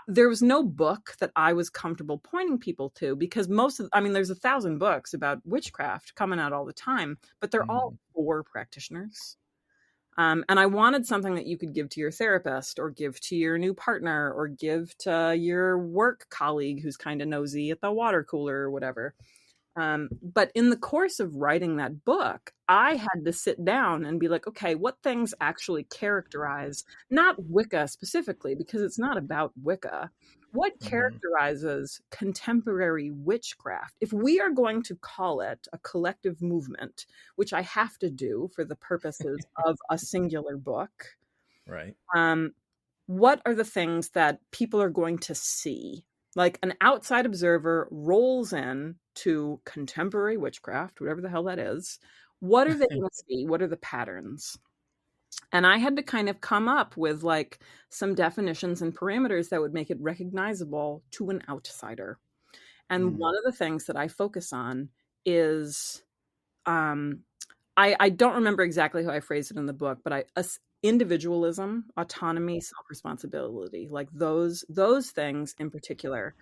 There was no book that I was comfortable pointing people to because there's 1,000 books about witchcraft coming out all the time, but they're all for practitioners. And I wanted something that you could give to your therapist or give to your new partner or give to your work colleague who's kind of nosy at the water cooler or whatever. But in the course of writing that book, I had to sit down and be like, okay, what things actually characterize, not Wicca specifically, because it's not about Wicca. What characterizes contemporary witchcraft? If we are going to call it a collective movement, which I have to do for the purposes of a singular book, right? What are the things that people are going to see? Like an outside observer rolls in to contemporary witchcraft, whatever the hell that is. What are they going to see? What are the patterns? And I had to kind of come up with like some definitions and parameters that would make it recognizable to an outsider. And one of the things that I focus on is, I don't remember exactly how I phrased it in the book, but individualism, autonomy, self-responsibility, like those things in particular.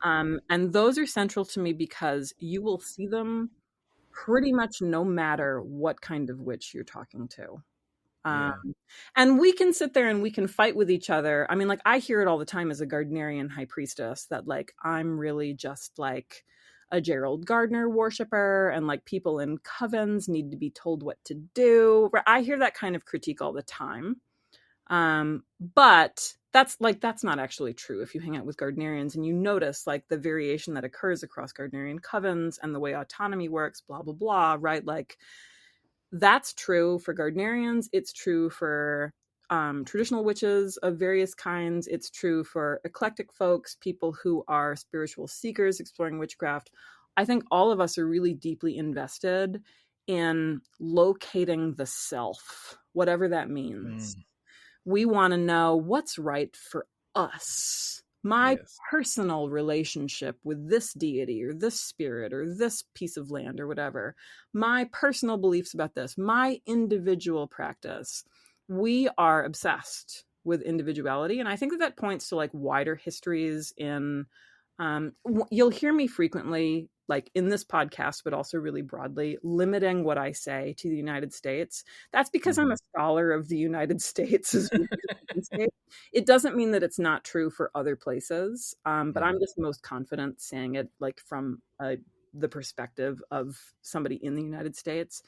And those are central to me because you will see them pretty much no matter what kind of witch you're talking to. Yeah. And we can sit there and we can fight with each other. I mean, like, I hear it all the time as a Gardnerian high priestess that, like, I'm really just like a Gerald Gardner worshiper, and like people in covens need to be told what to do. I hear that kind of critique all the time. But that's not actually true. If you hang out with Gardnerians and you notice like the variation that occurs across Gardnerian covens and the way autonomy works, blah, blah, blah, right? Like, that's true for Gardnerians. It's true for traditional witches of various kinds. It's true for eclectic folks, people who are spiritual seekers exploring witchcraft. I think all of us are really deeply invested in locating the self, whatever that means. We want to know what's right for us. My personal relationship with this deity or this spirit or this piece of land or whatever, my personal beliefs about this, my individual practice. We are obsessed with individuality. And I think that points to like wider histories in, you'll hear me frequently, like in this podcast, but also really broadly, limiting what I say to the United States. That's because I'm a scholar of the United States as well as the States. It doesn't mean that it's not true for other places, but I'm just most confident saying it like from the perspective of somebody in the United States.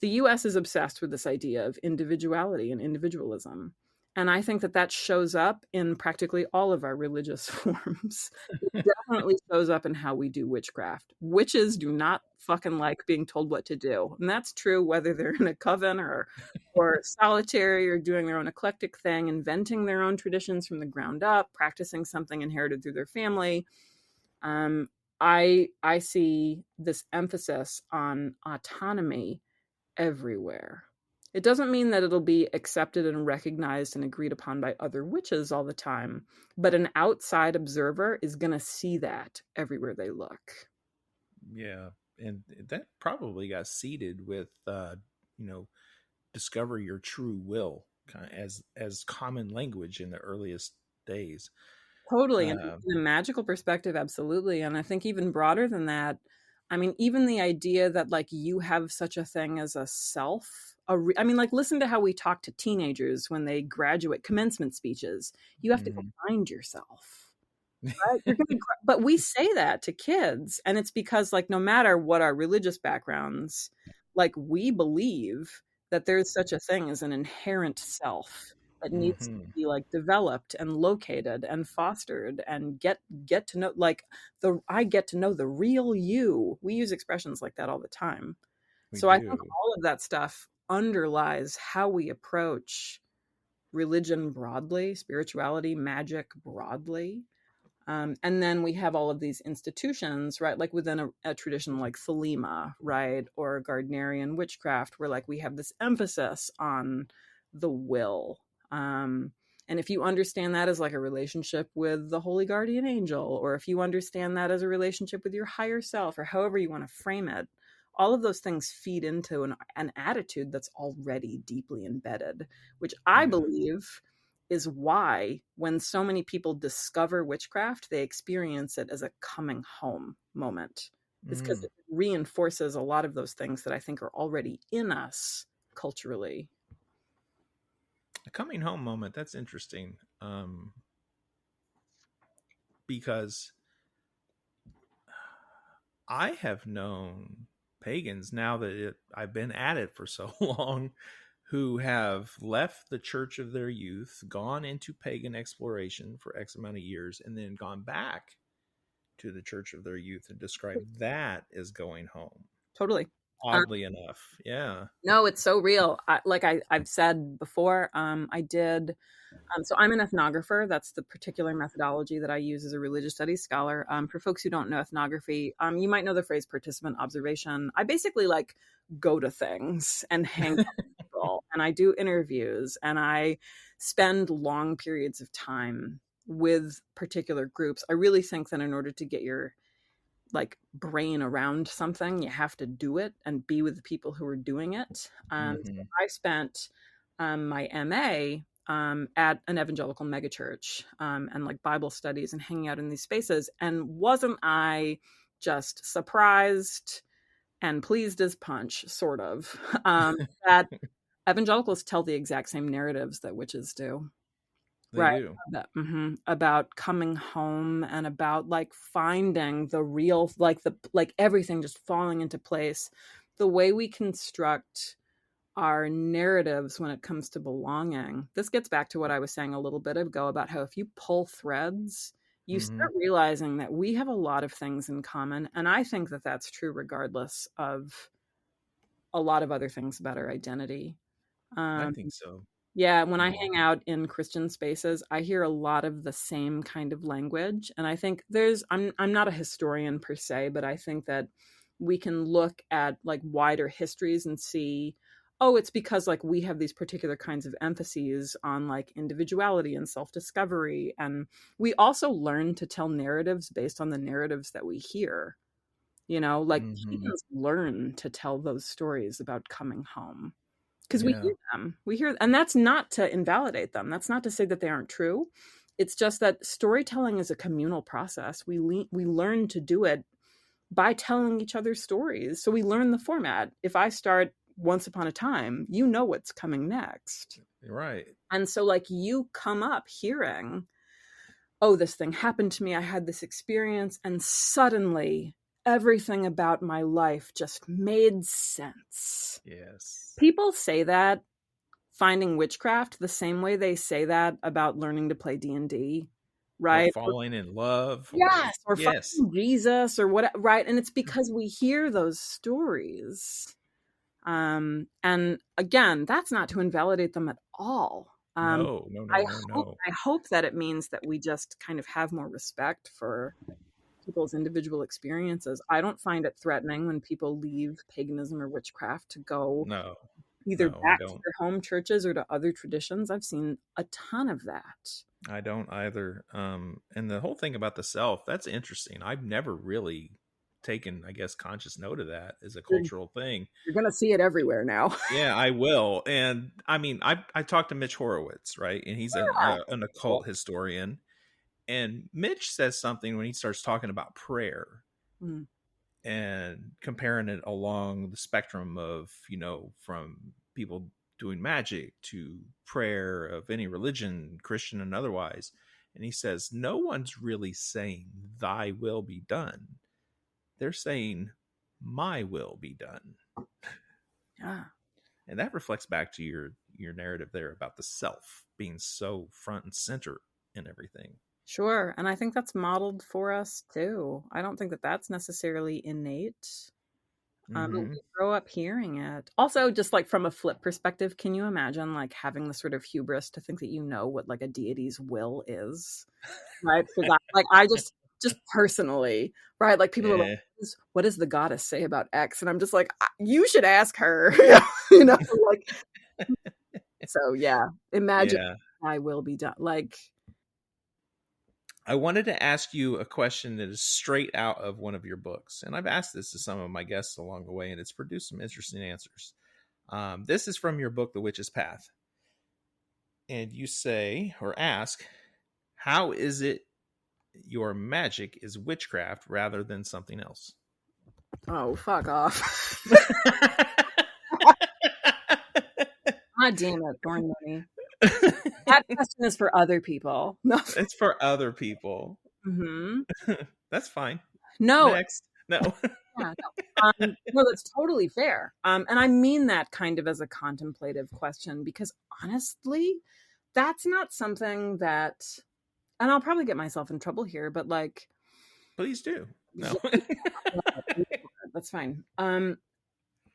The US is obsessed with this idea of individuality and individualism. And I think that shows up in practically all of our religious forms. It definitely shows up in how we do witchcraft. Witches do not fucking like being told what to do. And that's true whether they're in a coven or solitary or doing their own eclectic thing, inventing their own traditions from the ground up, practicing something inherited through their family. I see this emphasis on autonomy everywhere. It doesn't mean that it'll be accepted and recognized and agreed upon by other witches all the time, but an outside observer is going to see that everywhere they look. Yeah, and that probably got seeded with, discover your true will as common language in the earliest days. Totally. And in a magical perspective, absolutely. And I think even broader than that, I mean, even the idea that like you have such a thing as a self. I mean, like, listen to how we talk to teenagers when they graduate commencement speeches. You have to go find yourself. Right? But we say that to kids. And it's because like, no matter what our religious backgrounds, like we believe that there's such a thing as an inherent self that needs to be like developed and located and fostered and get to know, like I get to know the real you. We use expressions like that all the time. I think all of that stuff underlies how we approach religion broadly, spirituality, magic broadly. And then we have all of these institutions, right? Like within a tradition like Thelema, right? Or Gardnerian witchcraft, where like we have this emphasis on the will. And if you understand that as like a relationship with the holy guardian angel, or if you understand that as a relationship with your higher self, or however you want to frame it, all of those things feed into an attitude that's already deeply embedded, which I believe is why when so many people discover witchcraft, they experience it as a coming home moment. It's because it reinforces a lot of those things that I think are already in us culturally. A coming home moment. That's interesting. Because I have known pagans now that I've been at it for so long who have left the church of their youth, gone into pagan exploration for X amount of years, and then gone back to the church of their youth and described that as going home. Totally. Oddly enough. Yeah. No, it's so real. I've said before, I did. So I'm an ethnographer. That's the particular methodology that I use as a religious studies scholar. For folks who don't know ethnography, you might know the phrase participant observation. I basically like go to things and hang out with people, and I do interviews, and I spend long periods of time with particular groups. I really think that in order to get your like brain around something, you have to do it and be with the people who are doing it. So I spent my MA at an evangelical megachurch and like Bible studies and hanging out in these spaces. And wasn't I just surprised and pleased as punch, sort of, that evangelicals tell the exact same narratives that witches do. They do. About coming home and about like finding the real, like everything just falling into place. The way we construct our narratives when it comes to belonging. This gets back to what I was saying a little bit ago about how if you pull threads, you start realizing that we have a lot of things in common. And I think that that's true regardless of a lot of other things about our identity. I think so. Yeah, when I hang out in Christian spaces, I hear a lot of the same kind of language. And I think I'm not a historian per se, but I think that we can look at like wider histories and see, oh, it's because like we have these particular kinds of emphases on like individuality and self-discovery. And we also learn to tell narratives based on the narratives that we hear. You know, like pagans learn to tell those stories about coming home. Because we hear them. And that's not to invalidate them. That's not to say that they aren't true. It's just that storytelling is a communal process. We learn to do it by telling each other stories. So we learn the format. If I start once upon a time, you know what's coming next. Right. And so like you come up hearing, oh, this thing happened to me. I had this experience and suddenly everything about my life just made sense. Yes. People say that finding witchcraft the same way they say that about learning to play D&D, right? Or falling in love. Yes. Or finding Jesus or what, right? And it's because we hear those stories. And again, that's not to invalidate them at all. No. I hope that it means that we just kind of have more respect for people's individual experiences. I don't find it threatening when people leave paganism or witchcraft to go either back to their home churches or to other traditions. I've seen a ton of that. I don't either. And the whole thing about the self, that's interesting. I've never really taken, I guess, conscious note of that as a cultural thing. You're going to see it everywhere now. Yeah, I will. And I mean, I talked to Mitch Horowitz, right? And he's an occult historian. And Mitch says something when he starts talking about prayer and comparing it along the spectrum of, you know, from people doing magic to prayer of any religion, Christian and otherwise. And he says, no one's really saying thy will be done. They're saying my will be done. Yeah. And that reflects back to your narrative there about the self being so front and center in everything. Sure. And I think that's modeled for us too. I don't think that that's necessarily innate. But we grow up hearing it. Also, just like from a flip perspective, can you imagine like having the sort of hubris to think that you know what like a deity's will is? Right? Because I just personally, right? Like people are like, what does the goddess say about X? And I'm just like, you should ask her. You know, like so yeah. Imagine I will be done. Like I wanted to ask you a question that is straight out of one of your books. And I've asked this to some of my guests along the way, and it's produced some interesting answers. This is from your book, The Witch's Path. And you say, or ask, how is it your magic is witchcraft rather than something else? Oh, fuck off. God damn it, Thorn Mooney. That question is for other people. No, it's for other people. That's fine. No, next. No. Yeah, no. No, that's totally fair. And I mean that kind of as a contemplative question because honestly, that's not something that, and I'll probably get myself in trouble here, but like, please do. No, that's fine.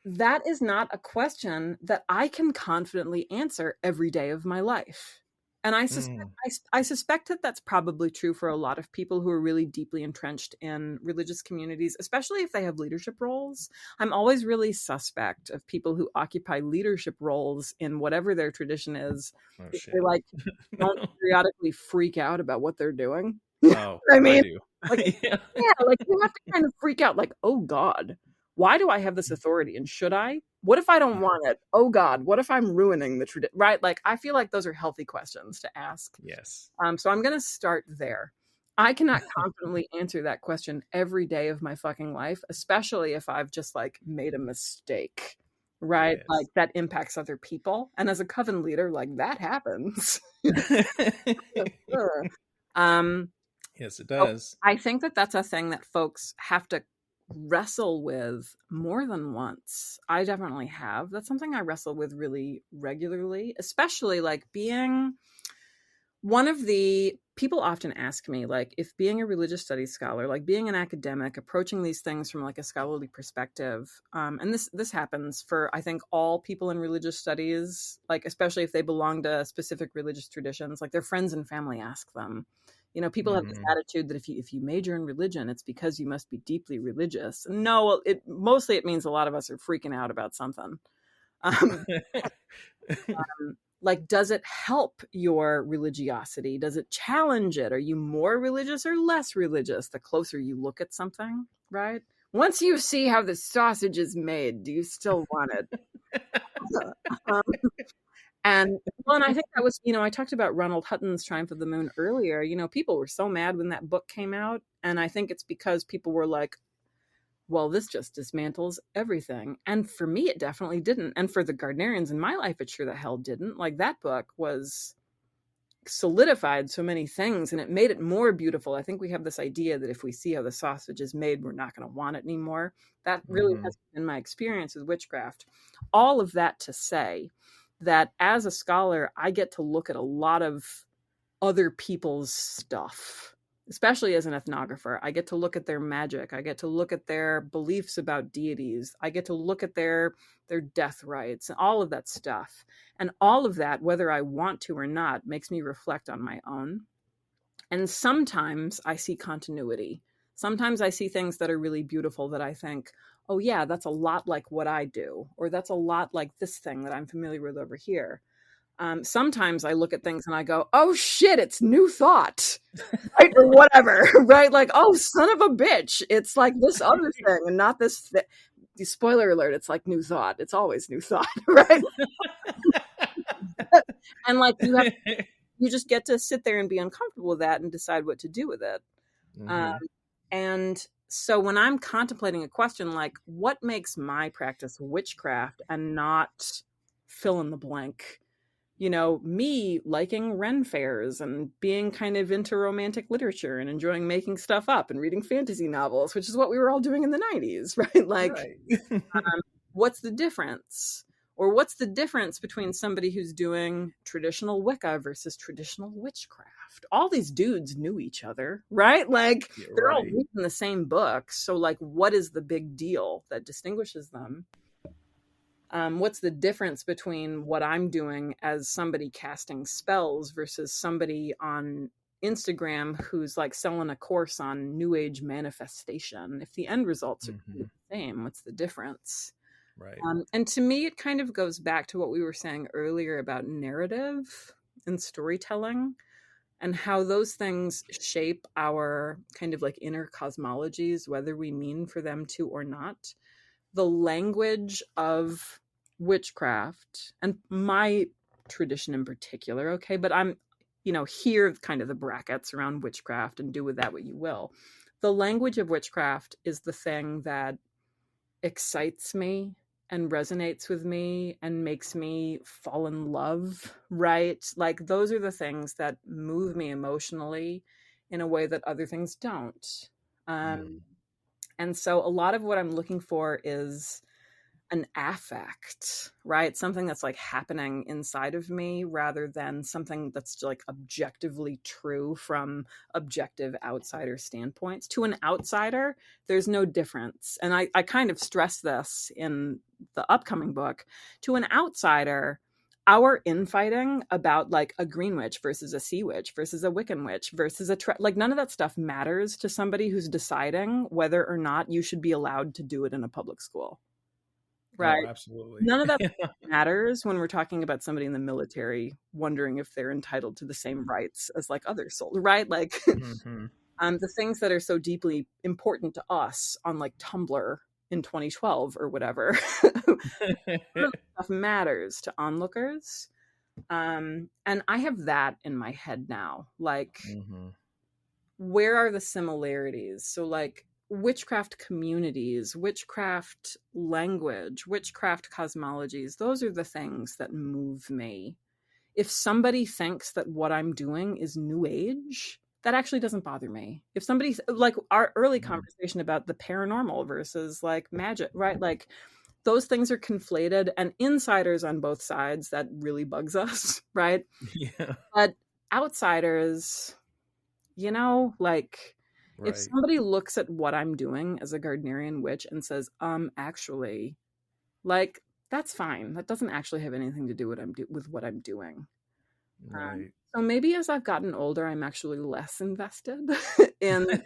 That is not a question that I can confidently answer every day of my life. And I suspect that that's probably true for a lot of people who are really deeply entrenched in religious communities, especially if they have leadership roles. I'm always really suspect of people who occupy leadership roles in whatever their tradition is. They like don't periodically freak out about what they're doing. Oh, I mean, I do. like, yeah, like you have to kind of freak out like, oh God, Why do I have this authority? And should I? What if I don't want it? Oh God, what if I'm ruining the tradition? Right? Like, I feel like those are healthy questions to ask. Yes. So I'm going to start there. I cannot confidently answer that question every day of my fucking life, especially if I've just like made a mistake, right? Yes. Like that impacts other people. And as a coven leader, like that happens. Yes, it does. I think that that's a thing that folks have to wrestle with more than once. I definitely have. That's something I wrestle with really regularly, especially like being one of the people often ask me, like, if being a religious studies scholar, like being an academic, approaching these things from like a scholarly perspective, and this happens for, I think, all people in religious studies, like especially if they belong to specific religious traditions, like their friends and family ask them. You know, people have this attitude that if you major in religion, it's because you must be deeply religious. No, mostly it means a lot of us are freaking out about something. Like, does it help your religiosity? Does it challenge it? Are you more religious or less religious the closer you look at something, right? Once you see how the sausage is made, do you still want it? And I think that was, I talked about Ronald Hutton's Triumph of the Moon earlier. People were so mad when that book came out. And I think it's because people were like, well, this just dismantles everything. And for me, it definitely didn't. And for the Gardnerians in my life, it sure the hell didn't. Like, that book was solidified so many things and it made it more beautiful. I think we have this idea that if we see how the sausage is made, we're not going to want it anymore. That really has been my experience with witchcraft. All of that to say that as a scholar, I get to look at a lot of other people's stuff. Especially as an ethnographer, I get to look at their magic. I get to look at their beliefs about deities. I get to look at their death rites and all of that stuff. And all of that, whether I want to or not, makes me reflect on my own. And sometimes I see continuity. Sometimes I see things that are really beautiful that I think, oh yeah, that's a lot like what I do, or that's a lot like this thing that I'm familiar with over here. Sometimes I look at things and I go, oh shit, it's New Thought, right? Or whatever, right? Like, oh, son of a bitch. It's like this other thing and not this spoiler alert. It's like New Thought. It's always New Thought, right? And like, you just get to sit there and be uncomfortable with that and decide what to do with it. And so when I'm contemplating a question like, what makes my practice witchcraft and not fill in the blank? Me liking Ren fairs and being kind of into romantic literature and enjoying making stuff up and reading fantasy novels, which is what we were all doing in the 90s, right? Like, what's the difference? Or what's the difference between somebody who's doing traditional Wicca versus traditional witchcraft? All these dudes knew each other, right? Like, they're all reading the same books. So, like, what is the big deal that distinguishes them? What's the difference between what I'm doing as somebody casting spells versus somebody on Instagram who's like selling a course on New Age manifestation? If the end results are the same, what's the difference? Right. And to me, it kind of goes back to what we were saying earlier about narrative and storytelling and how those things shape our kind of like inner cosmologies, whether we mean for them to or not. The language of witchcraft and my tradition in particular, okay, but I'm, here kind of the brackets around witchcraft and do with that what you will. The language of witchcraft is the thing that excites me and resonates with me and makes me fall in love, right? Like, those are the things that move me emotionally in a way that other things don't. And so a lot of what I'm looking for is an affect, right? Something that's like happening inside of me rather than something that's like objectively true from objective outsider standpoints. To an outsider, there's no difference. And I kind of stress this in the upcoming book. To an outsider, our infighting about like a green witch versus a sea witch versus a Wiccan witch versus like none of that stuff matters to somebody who's deciding whether or not you should be allowed to do it in a public school. Right. Oh, absolutely. None of that matters when we're talking about somebody in the military wondering if they're entitled to the same rights as like other souls, right? Like the things that are so deeply important to us on like Tumblr in 2012 or whatever. Stuff matters to onlookers. And I have that in my head now. Like, where are the similarities? So like witchcraft communities, witchcraft language, witchcraft cosmologies, those are the things that move me. If somebody thinks that what I'm doing is new age, that actually doesn't bother me. If somebody, like our early conversation about the paranormal versus like magic, right? Like those things are conflated, and insiders on both sides, that really bugs us, right? Yeah. But outsiders, you know, like Right. if somebody looks at what I'm doing as a Gardnerian witch and says, actually, like, that's fine. That doesn't actually have anything to do with what I'm doing. Right. So maybe as I've gotten older, I'm actually less invested in the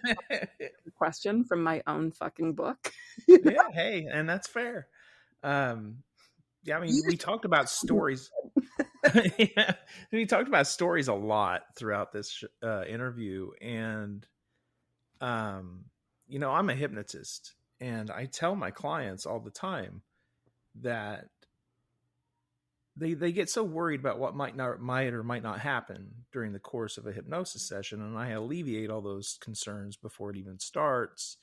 question from my own fucking book. Yeah, hey, and that's fair. Yeah, I mean, we talked about stories. Yeah, we talked about stories a lot throughout this interview, and you know, I'm a hypnotist, and I tell my clients all the time that they get so worried about what might or might not happen during the course of a hypnosis session, and I alleviate all those concerns before it even starts.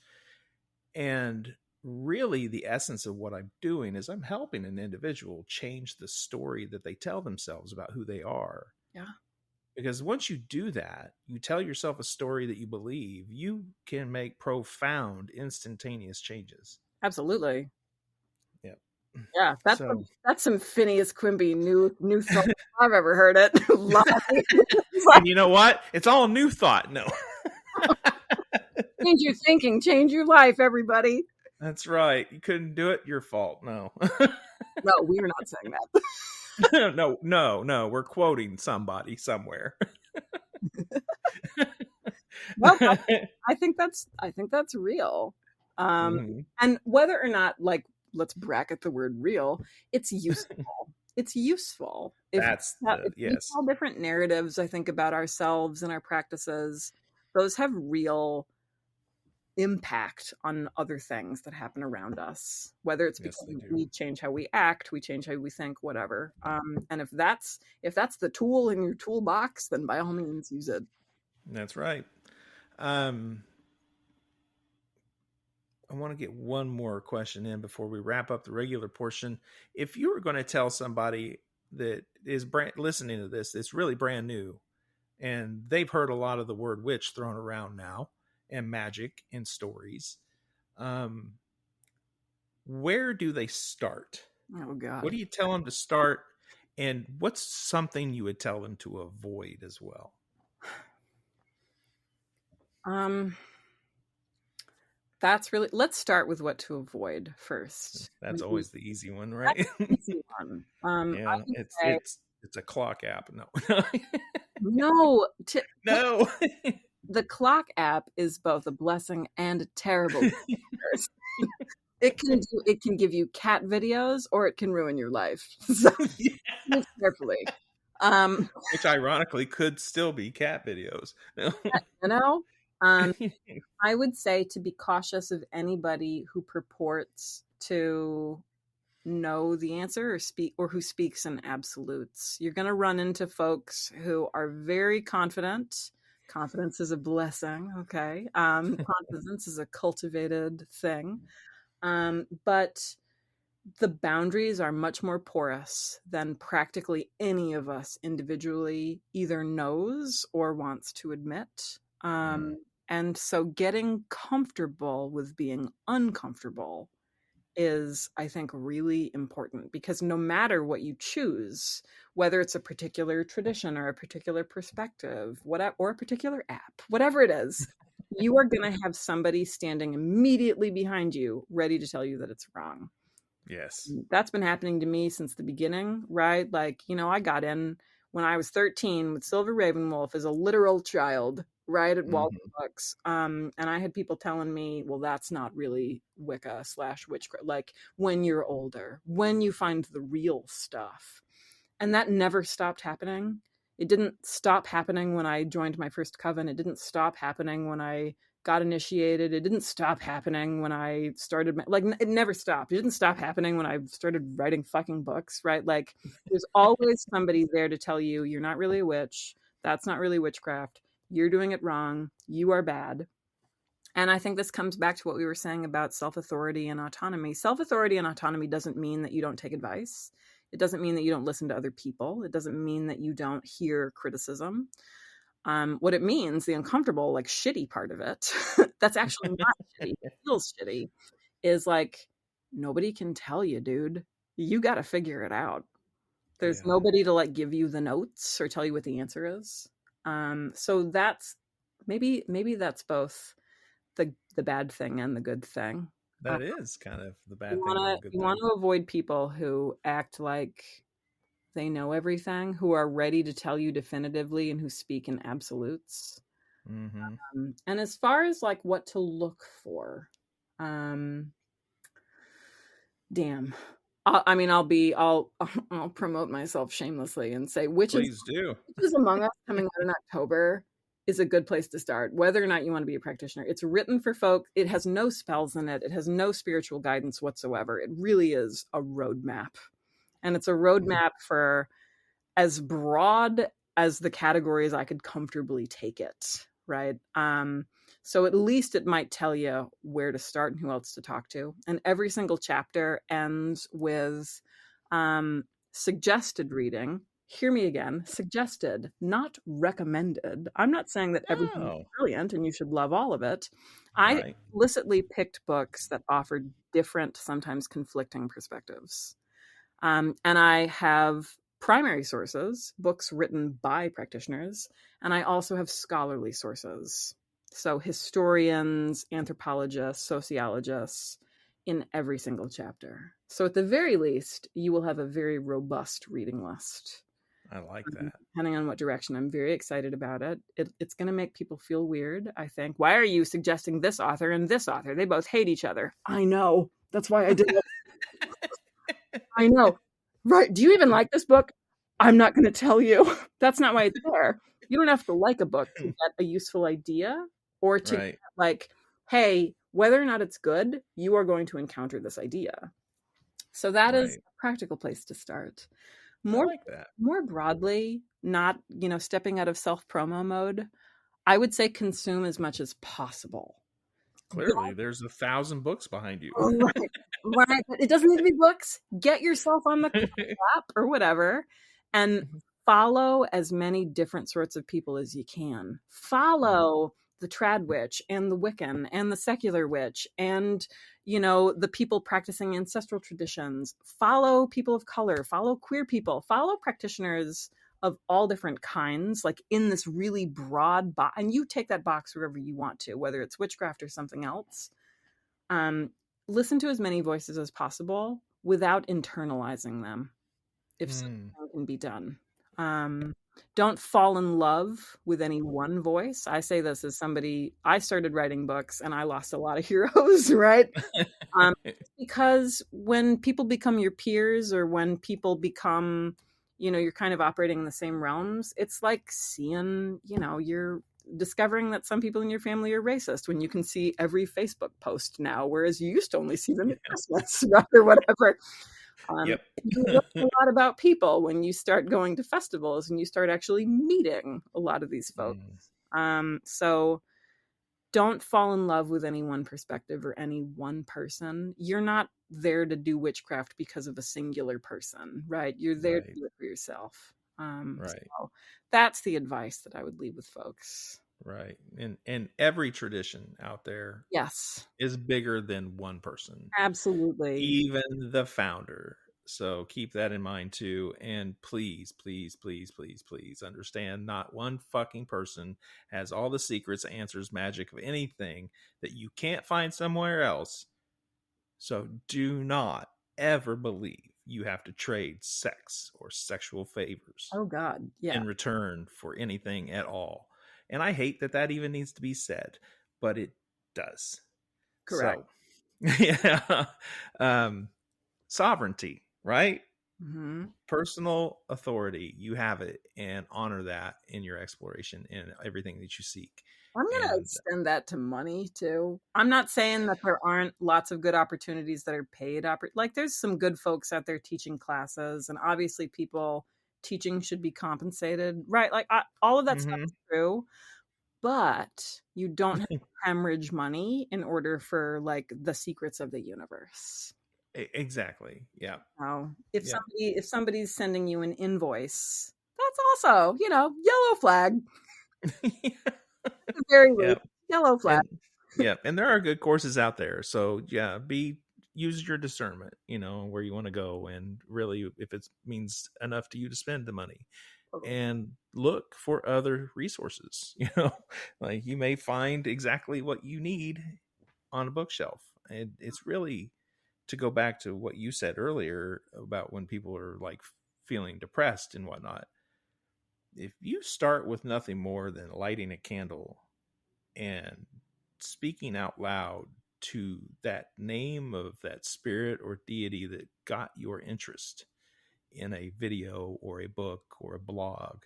And really, the essence of what I'm doing is I'm helping an individual change the story that they tell themselves about who they are. Yeah. Because once you do that, you tell yourself a story that you believe, you can make profound, instantaneous changes. Absolutely. Yeah. Yeah, that's some Phineas Quimby new thought I've ever heard it. And you know what? It's all new thought. No. Change your thinking, change your life, everybody. That's right. You couldn't do it. Your fault. No. No, we are not saying that. No. We're quoting somebody somewhere. No, I think that's real. And whether or not, like, let's bracket the word real, it's useful. It's useful. If we tell different narratives, I think, about ourselves and our practices, those have real impact on other things that happen around us, whether it's because we change how we act, we change how we think, whatever. And if that's the tool in your toolbox, then by all means use it. That's right. I want to get one more question in before we wrap up the regular portion. If you were going to tell somebody that is listening to this, it's really brand new, and they've heard a lot of the word witch thrown around now, and magic and stories, where do they start? Oh God. What do you tell them to start, and what's something you would tell them to avoid as well? That's really, let's start with what to avoid first. That's always the easy one, right? That's the easy one. Yeah, it's a clock app. No. No. The clock app is both a blessing and a terrible It can give you cat videos, or it can ruin your life. So use carefully. Which ironically could still be cat videos. You know? I would say to be cautious of anybody who purports to know the answer or who speaks in absolutes. You're going to run into folks who are very confident. Confidence is a blessing, okay? Confidence is a cultivated thing. But the boundaries are much more porous than practically any of us individually either knows or wants to admit. And so getting comfortable with being uncomfortable is, I think, really important, because no matter what you choose, whether it's a particular tradition or a particular perspective, or a particular app, whatever it is, you are going to have somebody standing immediately behind you ready to tell you that it's wrong. Yes. That's been happening to me since the beginning, right? Like, I got in when I was 13 with Silver Ravenwolf as a literal child, right, at Walden Books. And I had people telling me, well, that's not really Wicca / witchcraft. Like, when you're older, when you find the real stuff. And that never stopped happening. It didn't stop happening when I joined my first coven. It didn't stop happening when I got initiated. It didn't stop happening when I started, like, it never stopped. It didn't stop happening when I started writing fucking books, right? Like, there's always somebody there to tell you, you're not really a witch. That's not really witchcraft. You're doing it wrong. You are bad. And I think this comes back to what we were saying about self-authority and autonomy. Self-authority and autonomy doesn't mean that you don't take advice. It doesn't mean that you don't listen to other people. It doesn't mean that you don't hear criticism. What it means, the uncomfortable, like, shitty part of it, that's actually not shitty, it feels shitty, is like, nobody can tell you, dude. You got to figure it out. There's nobody to, like, give you the notes or tell you what the answer is. So that's maybe that's both the bad thing and the good thing. That is kind of the bad thing and the good thing. You want to avoid people who act like they know everything, who are ready to tell you definitively and who speak in absolutes. And as far as, like, what to look for, damn. I'll promote myself shamelessly and say Witches Among Us coming out in October is a good place to start, whether or not you want to be a practitioner. It's written for folk. It has no spells in it. It has no spiritual guidance whatsoever. It really is a roadmap. And it's a roadmap for as broad as the categories I could comfortably take it, right? So at least it might tell you where to start and who else to talk to. And every single chapter ends with suggested reading. Hear me again, suggested, not recommended. I'm not saying that everything is brilliant and you should love all of it. I explicitly picked books that offered different, sometimes conflicting perspectives. And I have primary sources, books written by practitioners, and I also have scholarly sources. So historians, anthropologists, sociologists in every single chapter. So at the very least, you will have a very robust reading list. I like that. Depending on what direction. I'm very excited about it. It's going to make people feel weird, I think. Why are you suggesting this author and this author? They both hate each other. I know. That's why I did it. I know. Right. Do you even like this book? I'm not going to tell you. That's not why it's there. You don't have to like a book to get a useful idea or to get, like, hey, whether or not it's good, you are going to encounter this idea. So that is a practical place to start. More broadly, not, stepping out of self-promo mode, I would say consume as much as possible. Clearly, there's 1,000 books behind you. Right. It doesn't need to be books. Get yourself on the app or whatever and follow as many different sorts of people as you can. Follow the trad witch and the Wiccan and the secular witch and, the people practicing ancestral traditions. Follow people of color, follow queer people, follow practitioners of all different kinds, like in this really broad box. And you take that box wherever you want to, whether it's witchcraft or something else. Listen to as many voices as possible without internalizing them, if something can be done. Don't fall in love with any one voice. I say this as somebody, I started writing books and I lost a lot of heroes, right? Because when people become your peers or when people become, you're kind of operating in the same realms, it's like seeing, you're discovering that some people in your family are racist when you can see every Facebook post now, whereas you used to only see them at Christmas, right, or whatever. You learn a lot about people when you start going to festivals and you start actually meeting a lot of these folks. So don't fall in love with any one perspective or any one person. You're not there to do witchcraft because of a singular person, right? You're there to do it for yourself. So that's the advice that I would leave with folks. Right. And every tradition out there is bigger than one person. Absolutely. Even the founder. So keep that in mind too. And please, please, please, please, please understand not one fucking person has all the secrets, answers, magic of anything that you can't find somewhere else. So do not ever believe you have to trade sex or sexual favors. Oh God. Yeah. In return for anything at all. And I hate that even needs to be said, but it does. Correct. So, sovereignty, right? Mm-hmm. Personal authority, you have it, and honor that in your exploration and everything that you seek. I'm going to extend that to money too. I'm not saying that there aren't lots of good opportunities that are paid. Like there's some good folks out there teaching classes, and obviously people teaching should be compensated, right? Like all of that stuff is true, but you don't have to hemorrhage money in order for like the secrets of the universe. Exactly. Yeah. Now, if somebody's sending you an invoice, that's also, yellow flag. Very rude. Yellow flag. And there are good courses out there. So use your discernment, where you want to go, and really if it means enough to you to spend the money. And look for other resources. Like you may find exactly what you need on a bookshelf. And it's really, to go back to what you said earlier about when people are like feeling depressed and whatnot, if you start with nothing more than lighting a candle and speaking out loud to that name of that spirit or deity that got your interest in a video or a book or a blog,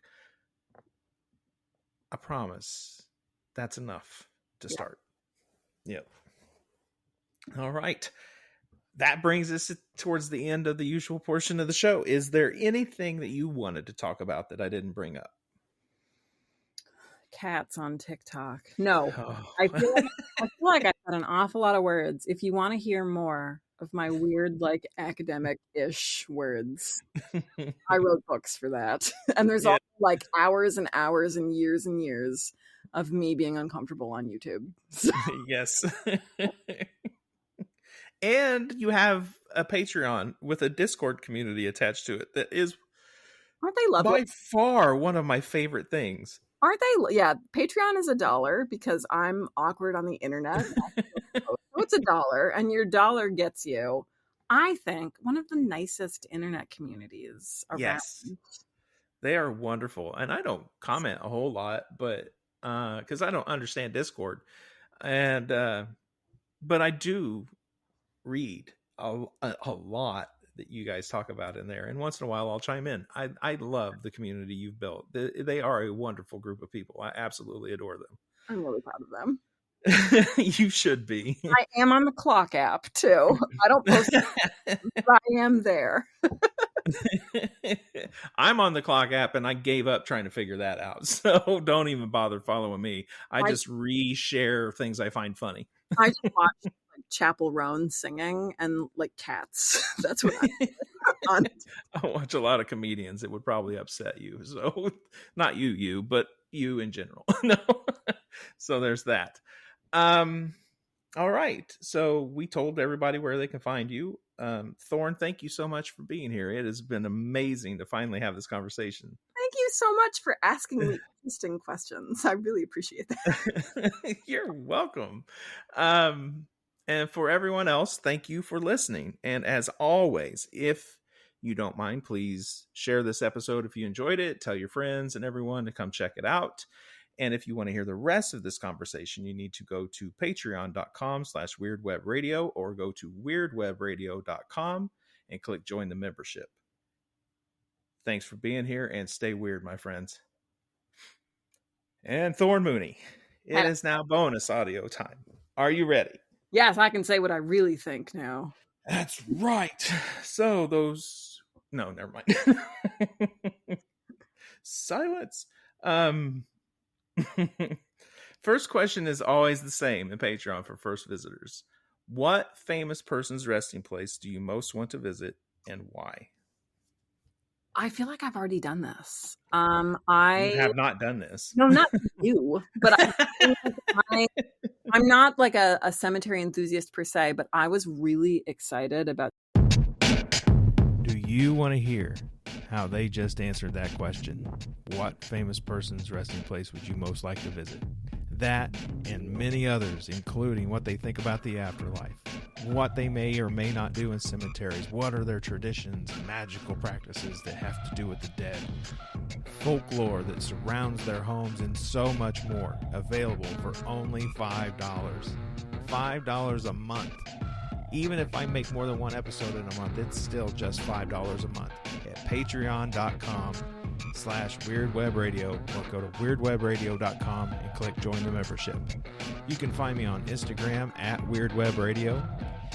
I promise that's enough to start. Yep. All right. That brings us towards the end of the usual portion of the show. Is there anything that you wanted to talk about that I didn't bring up? Cats on TikTok. No. I feel like I said an awful lot of words. If you want to hear more of my weird, like academic-ish words, I wrote books for that. And there's also like hours and hours and years of me being uncomfortable on YouTube. So. Yes. And you have a Patreon with a Discord community attached to it that is, aren't they lovely? By far one of my favorite things. Aren't they? Yeah, Patreon is $1 because I'm awkward on the internet. So it's $1, and your dollar gets you, I think, one of the nicest internet communities around. Yes, they are wonderful, and I don't comment a whole lot, but because I don't understand Discord, and but I do read a lot that you guys talk about in there, and once in a while I'll chime in. I love the community you've built. They are a wonderful group of people. I absolutely adore them. I'm really proud of them. You should be. I am on the Clock app too. I don't post but I am there. I'm on the Clock app, and I gave up trying to figure that out, so don't even bother following me. I just reshare things I find funny. I just watch like Chapel Roan singing and like cats. That's what I'm on. I watch a lot of comedians. It would probably upset you. So not you, but you in general. No. So there's that. All right. So we told everybody where they can find you. Thorn, thank you so much for being here. It has been amazing to finally have this conversation. Thank you so much for asking me interesting questions. I really appreciate that. You're welcome. And for everyone else, thank you for listening. And as always, if you don't mind, please share this episode if you enjoyed it. Tell your friends and everyone to come check it out. And if you want to hear the rest of this conversation, you need to go to patreon.com/weirdwebradio or go to weirdwebradio.com and click join the membership. Thanks for being here, and stay weird, my friends. And Thorn Mooney, it is now bonus audio time. Are you ready? Yes, I can say what I really think now. That's right. So no, never mind. Silence. First question is always the same in Patreon for first visitors. What famous person's resting place do you most want to visit, and why? I feel like I've already done this. You have not done this. No, not you, but I'm not like a cemetery enthusiast per se, but I was really excited about. Do you want to hear how they just answered that question? What famous person's resting place would you most like to visit? That and many others, including what they think about the afterlife, what they may or may not do in cemeteries, what are their traditions and magical practices that have to do with the dead, folklore that surrounds their homes, and so much more, available for only $5. $5 a month. Even if I make more than one episode in a month, it's still just $5 a month at patreon.com/weirdwebradio, or go to weirdwebradio.com and click join the membership. You can find me on Instagram at weirdwebradio.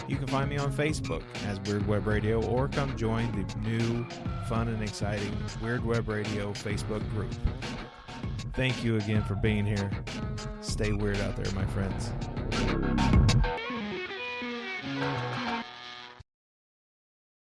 You can find me on Facebook as Weird Web Radio, or come join the new, fun, and exciting Weird Web Radio Facebook group. Thank you again for being here. Stay weird out there, my friends.